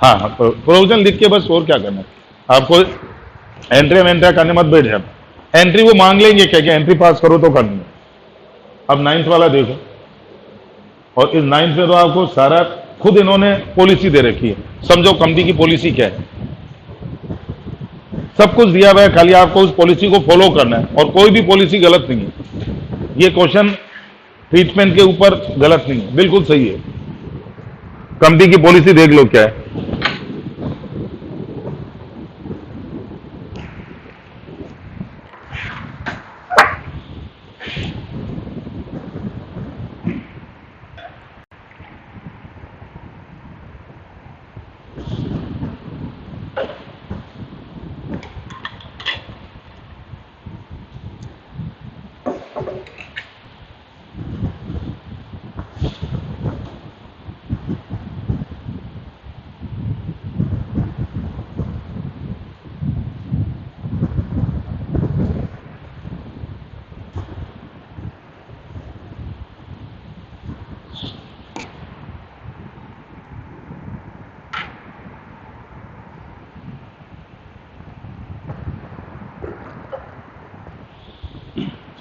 हाँ, प्रोविजन लिख के बस, और क्या करना है आपको. एंट्री वेंट्री करने मत बैठ जाए. एंट्री वो मांग लेंगे क्या कि एंट्री पास करो तो करनी है. अब 9th वाला देखो, और इस 9th में तो आपको सारा खुद इन्होंने पॉलिसी दे रखी है. समझो कंपनी की पॉलिसी क्या है, सब कुछ दिया हुआ है, खाली आपको उस पॉलिसी को फॉलो करना है, और कोई भी पॉलिसी गलत नहीं है. ये क्वेश्चन ट्रीटमेंट के ऊपर गलत नहीं है, बिल्कुल सही है. कंपनी की पॉलिसी देख लो क्या है.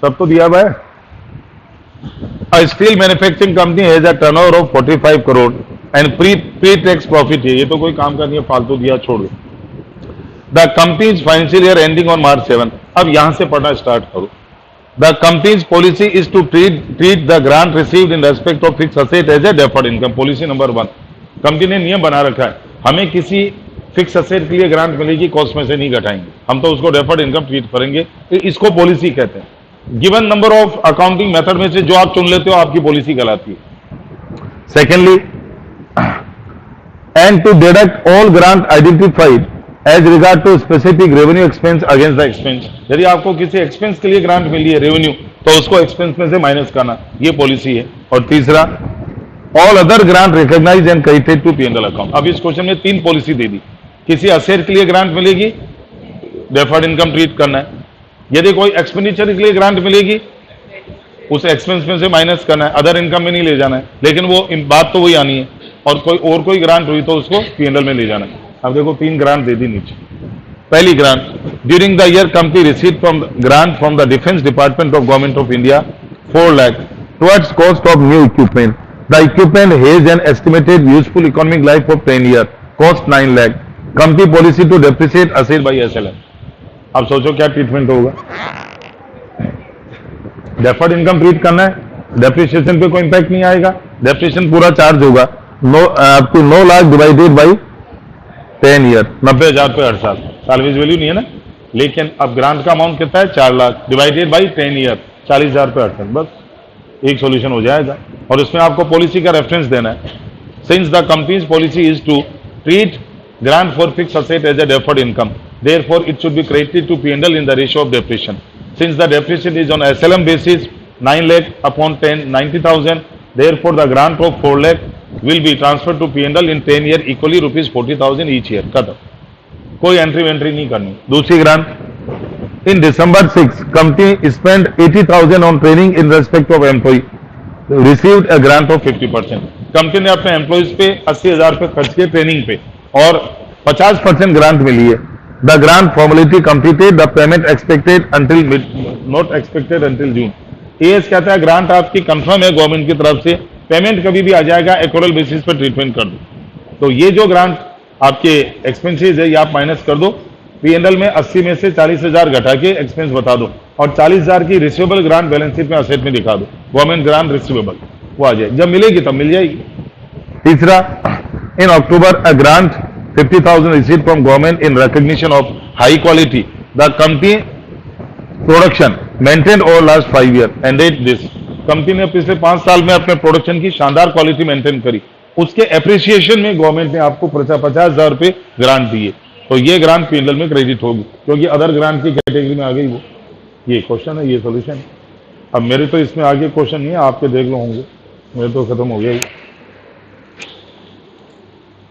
सब तो दिया हुआ है. Steel manufacturing company has a turnover of 45 crore and pre tax profit है, ये तो कोई काम का नहीं है, फालतू दिया छोड़ दो। The company's financial year ending on March 7। अब यहां से पढ़ना स्टार्ट करो। The company's policy is to treat the grant received in respect of fix asset as a deferred income. Policy number 1, company ने नियम बना रखा है, हमें किसी फिक्स असेट के लिए ग्रांट मिलेगी, कॉस्ट में से नहीं घटाएंगे, हम तो उसको डेफर्ड इनकम ट्रीट करेंगे, तो इसको पॉलिसी कहते हैं। Given number of accounting method में से जो आप चुन लेते हो आपकी पॉलिसी कहलाती है। Secondly, and to deduct all grant identified as regard to specific revenue expense against the expense. यदि आपको किसी एक्सपेंस के लिए ग्रांट मिली है रेवेन्यू, तो उसको एक्सपेंस में से माइनस करना, ये पॉलिसी है। और तीसरा, all other grant recognize and credited to P&L account. अब इस क्वेश्चन में 3 पॉलिसी दे दी। किसी असेट के लिए ग्रांट मिलेगी, डेफर्ड इनकम ट्रीट करना है। यदि कोई एक्सपेंडिचर के लिए ग्रांट मिलेगी, उस एक्सपेंस में से माइनस करना है, अदर इनकम में नहीं ले जाना है, लेकिन वो बात तो वही आनी है। और कोई ग्रांट हुई तो उसको P&L में ले जाना है। अब देखो 3 ग्रांट दे दी नीचे। पहली grant, during the year company receive from grant from the defence department of government of India 4 lakh towards cost of new equipment. The equipment has an estimated useful economic life of 10 year, cost 9 lakh. Company policy to depreciate asset by SLM। अब सोचो क्या treatment होगा। Deferred income treat करना है, depreciation पे कोई impact नहीं आएगा, डेप्रिसिएशन पूरा चार्ज होगा। Up to 9 lakh divided by 10 year, 90,000 पे हर साल, सालवेज वैल्यू नहीं है ना। लेकिन अब ग्रांट का अमाउंट कितना है, 4 लाख डिवाइडेड बाई 10 ईयर, 40,000 पे हर साल, बस एक सॉल्यूशन हो जाएगा। और इसमें आपको पॉलिसी का रेफरेंस देना है। Since the company's policy is to treat grant for fixed asset as a deferred income, therefore it should be credited to P&L in the ratio of depreciation. Since the depreciation is on SLM basis, 9 lakh upon 10, 90,000, therefore the grant of 4 lakh will be transferred to P&L in 10 year equally rupees 40,000 each year. खत्म, कोई entry नहीं करनी। दूसरी grant, in December 6, company spent 80,000 on training in respect of employee, received a grant of 50%। Company ने अपने employees पे 80,000 पे खर्च किए ट्रेनिंग पे और 50% ग्रांट मिली है। The grant formality completed, the payment expected until not expected until June. As कहता है ग्रांट आपकी कंफर्म है गवर्नमेंट की तरफ से, पेमेंट कभी भी आ जाएगा, एक्रूअल बेसिस पर ट्रीटमेंट कर दो। तो ये जो ग्रांट आपके एक्सपेंसेस है ये आप माइनस कर दो। P&L में 80 में से 40,000 घटा के एक्सपेंस बता दो और 40,000 की रिसीवेबल ग्रांट बैलेंस शीट में असेट में दिखा दो, गवर्नमेंट ग्रांट रिसीवेबल, वो आ जाएगी। जब मिलेगी तब मिल जाएगी। तीसरा, in October a grant 50,000 received from government in recognition of high quality the company production maintained over last 5 years and did this। Company ने पिछले 5 साल में अपने प्रोडक्शन की शानदार क्वालिटी मेंटेन करी, उसके एप्रिसिएशन में गवर्नमेंट ने आपको 50,000 रुपए ग्रांट दिए, तो ये ग्रांट P&L में क्रेडिट होगी क्योंकि अदर ग्रांट की कैटेगरी में आ गई वो। ये क्वेश्चन है, ये सोल्यूशन है। अब मेरे तो इसमें आगे क्वेश्चन नहीं है, आपके देख लो होंगे, मेरे तो खत्म हो गया ही।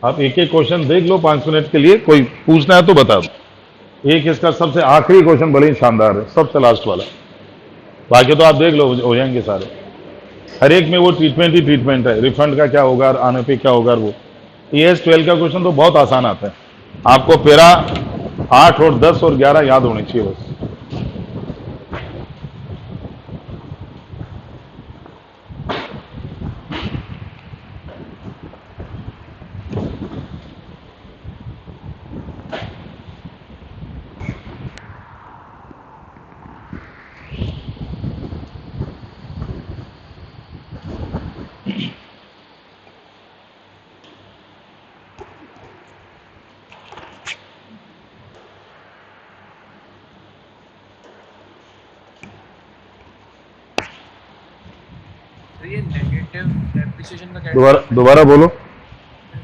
आप एक एक क्वेश्चन देख लो 5 मिनट के लिए, कोई पूछना है तो बता दो। एक इसका सबसे आखिरी क्वेश्चन बड़े ही शानदार है, सबसे लास्ट वाला, बाकी तो आप देख लो हो जाएंगे सारे। हर एक में वो ट्रीटमेंट ही ट्रीटमेंट है, रिफंड का क्या होगा, आने पे क्या होगा वो। ES 12 का क्वेश्चन तो बहुत आसान आता है, आपको पैरा 8 और 10 और 11 याद होने चाहिए बस। ये नेगेटिव डेप्रिसिएशन का क्या, दोबारा बोलो।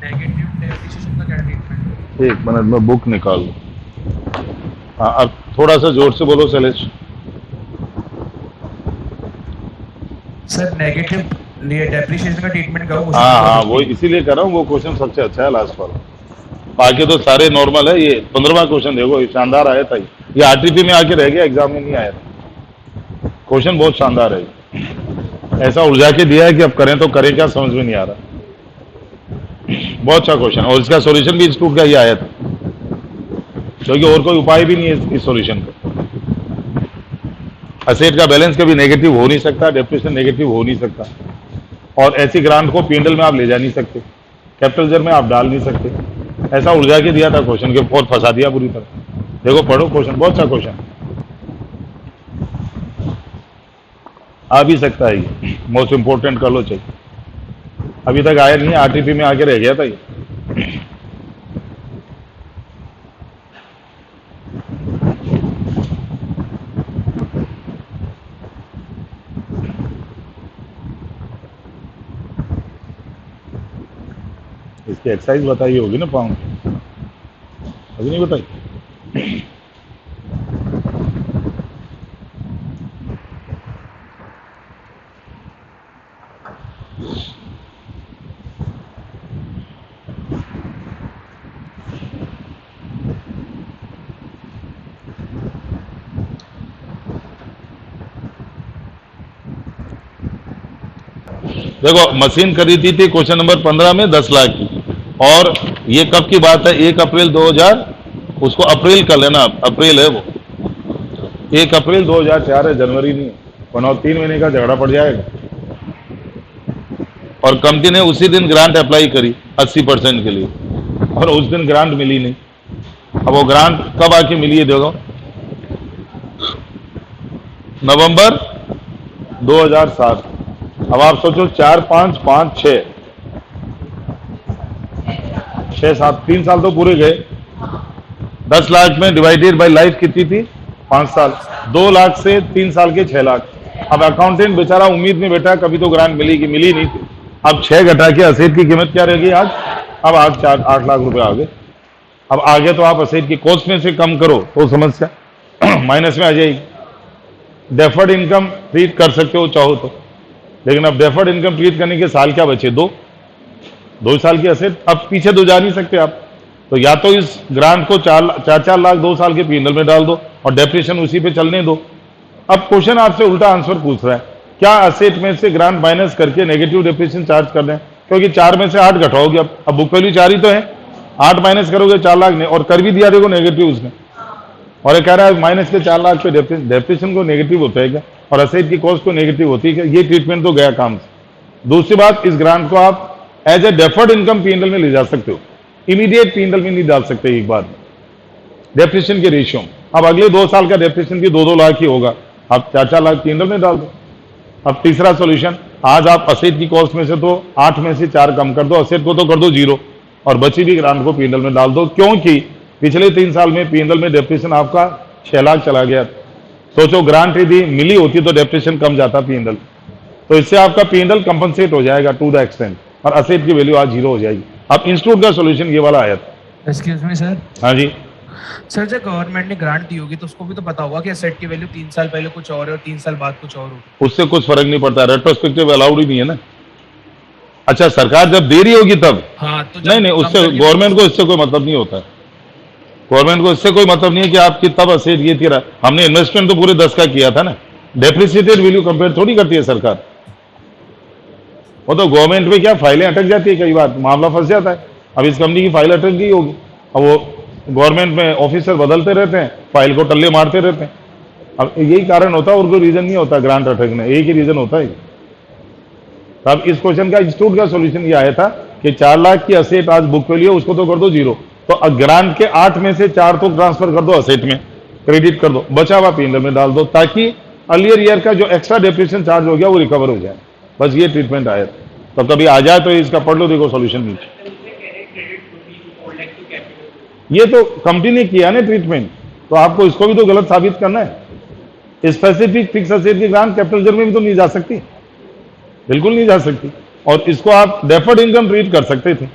नेगेटिव डेप्रिसिएशन का क्या ट्रीटमेंट? एक मिनट में बुक निकाल लो। हाँ, अब थोड़ा सा जोर से बोलो शैलेश। सर नेगेटिव लिए डेप्रिसिएशन का ट्रीटमेंट का हाँ, वो इसीलिए कर रहा हूँ, वो क्वेश्चन सबसे अच्छा है लास्ट वाला, बाकी तो सारे नॉर्मल है। ये 15वां क्वेश्चन देखो, ये शानदार आया था, ये RTP में आके रह गया, एग्जाम में नहीं आया। क्वेश्चन बहुत शानदार है, ऐसा उलझा के दिया है कि अब करें तो करें क्या समझ में नहीं आ रहा। बहुत अच्छा क्वेश्चन, और इसका सॉल्यूशन भी इंस्टीट्यूट का ही आया था, क्योंकि और कोई उपाय भी नहीं है इस सॉल्यूशन का। असेट का बैलेंस कभी नेगेटिव हो नहीं सकता, डेप्रिसिएशन नेगेटिव हो नहीं सकता, और ऐसी ग्रांट को P&L में आप ले जा नहीं सकते। कैपिटल जर में आप डाल नहीं सकते। ऐसा उलझा के दिया था क्वेश्चन के और फंसा दिया पूरी तरह। देखो पढ़ो क्वेश्चन, बहुत अच्छा क्वेश्चन आ भी सकता है, ये मोस्ट इंपोर्टेंट कर लो चेक। अभी तक आया नहीं, आरटीपी में आके रह गया था ये। इसकी एक्सरसाइज बताई होगी ना पाउंड, अभी नहीं बताई। देखो मशीन खरीदी थी क्वेश्चन नंबर 15 में 10 लाख की, और ये कब की बात है, 1 अप्रैल 2000, उसको अप्रैल कर लेना, अप्रैल है वो, 1 अप्रैल 2004 है, जनवरी नहीं है, वरना 3 महीने का झगड़ा पड़ जाएगा। और कंपनी ने उसी दिन ग्रांट अप्लाई करी 80% के लिए, और उस दिन ग्रांट मिली नहीं। अब वो ग्रांट कब आके मिली है देखो, नवंबर 2007। अब आप सोचो 4, 5, 5, 6, 7, 3 साल तो पूरे गए। 10 लाख में डिवाइडेड बाय लाइफ कितनी थी, 5 साल, 2 लाख से 3 साल के 6 लाख। अब अकाउंटेंट बेचारा उम्मीद में बैठा कभी तो ग्रांट मिलेगी, मिली नहीं थी। अब 6 घटा के असेट की कीमत क्या रहेगी आज, अब आज 8 लाख रुपए आ गए। अब आगे तो आप असेट की कॉस्ट में से कम करो तो समस्या माइनस में आ जाएगी। डेफर्ड इनकम ट्रीट कर सकते हो चाहो तो, लेकिन अब डेफर्ड इनकम ट्रीट करने के साल क्या बचे, 2 साल की असेट, अब पीछे तो जा नहीं सकते आप। तो या तो इस ग्रांट को 4 लाख 2 साल के पीएनएल में डाल दो और डेप्रिसिएशन उसी पे चलने दो। अब क्वेश्चन आपसे उल्टा आंसर पूछ रहा है, क्या असेट में से ग्रांट माइनस करके नेगेटिव डेप्रिसिएशन चार्ज कर दें, क्योंकि 4 में से 8 घटाओगे। अब बुक वैल्यू 4 ही तो है, 8 माइनस करोगे 4 लाख ने, और कर भी दिया देखो नेगेटिव उसने, और ये कह रहा है माइनस के 4 लाख पे डेप्रिसिएशन को नेगेटिव होता है क्या, और असेट की कॉस्ट को नेगेटिव होती है क्या, ये ट्रीटमेंट तो गया काम से। दूसरी बात, इस ग्रांट को आप as a deferred income PNL में ले जा सकते हो, इमीडिएट पीएनएल में नहीं डाल सकते एक बार डेप्रिसिएशन के रेशियो में। अब अगले 2 साल का डेप्रिसिएशन भी 2-2 लाख ही होगा, आप 4-4 लाख पीएनएल में डाल दो। अब तीसरा सॉल्यूशन, आज आप असेट की कॉस्ट में से तो 8 में से 4 कम कर दो, असेट को तो कर दो 0, और बची भी ग्रांट को पीएनएल में डाल दो, क्योंकि पिछले 3 साल में पीएनएल में डेप्रिसिएशन आपका 6 लाख चला गया। सोचो ग्रांट यदि मिली होती तो डेप्रिसिएशन कम जाता पीएनएल, तो इससे आपका पीएनएल कंपनसेट हो जाएगा टू द एक्सटेंट, और असेट की वैल्यू आज 0 हो जाएगी। अब इंस्टीट्यूट का सॉल्यूशन ये वाला आया था। Excuse me sir. हाँ जी सर, जब गवर्नमेंट ने ग्रांट दी होगी तो उसको भी तो पता होगा कि एसेट की वैल्यू 3 साल पहले कुछ और है और 3 साल बाद कुछ और हो। उससे कुछ फर्क नहीं पड़ता, रेट्रोस्पेक्टिव अलाउड ही नहीं है ना। अच्छा, सरकार जब दे रही होगी तब, हाँ, तो नहीं, उससे गवर्नमेंट को इससे कोई मतलब नहीं होता है। गवर्नमेंट को इससे कोई मतलब नहीं है कि आपकी तब असेट ये थी। हमने इन्वेस्टमेंट तो पूरे 10 का किया था ना, डेप्रिसिएटेड वैल्यू कंपेयर थोड़ी करती है सरकार। वो तो गवर्नमेंट में क्या फाइलें अटक जाती है, कई बार मामला फंस जाता है। अब इस कंपनी की फाइल अटक गई होगी, अब वो गवर्नमेंट में ऑफिसर बदलते रहते हैं, फाइल को टल्ले मारते रहते हैं। अब यही कारण होता है, और कोई रीजन नहीं होता ग्रांट अटकने, एक ही रीजन होता है। तो अब इस क्वेश्चन का इंस्टीट्यूट का सॉल्यूशन ये आया था कि 4 लाख की असेट आज बुक वैल्यू है, उसको तो कर दो 0, तो ग्रांट के 8 में से 4 तो ट्रांसफर कर दो असेट में, क्रेडिट कर दो, बचा हुआ पीएनएल में डाल दो, ताकि अर्लियर ईयर का जो एक्स्ट्रा डेप्रिसिएशन चार्ज हो गया वो रिकवर हो जाए। बस ये ट्रीटमेंट आया। तो कभी आ जाए तो इसका पढ़ लो, देखो सॉल्यूशन नीचे। ये तो कंपनी ने किया ना ट्रीटमेंट, तो आपको इसको भी तो गलत साबित करना है। स्पेसिफिक फिक्स असेट की ग्रांट कैपिटल रिजर्व में भी तो नहीं जा सकती, बिल्कुल नहीं जा सकती, और इसको आप डेफर्ड इनकम ट्रीट कर सकते थे,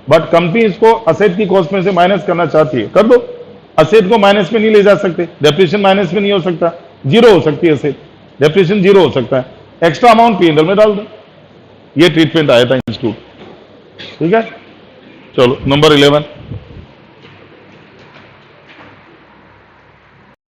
बट कंपनी इसको असेट की कॉस्ट में से माइनस करना चाहती है, कर दो। असेट को माइनस में नहीं ले जा सकते, डेप्रिसिएशन माइनस में नहीं हो सकता, 0 हो सकती है असेट, डेप्रिसिएशन 0 हो सकता है, एक्स्ट्रा अमाउंट पीएनएल में डाल दो। ये ट्रीटमेंट आया था इंस्टीट्यूट। ठीक है, चलो नंबर 11।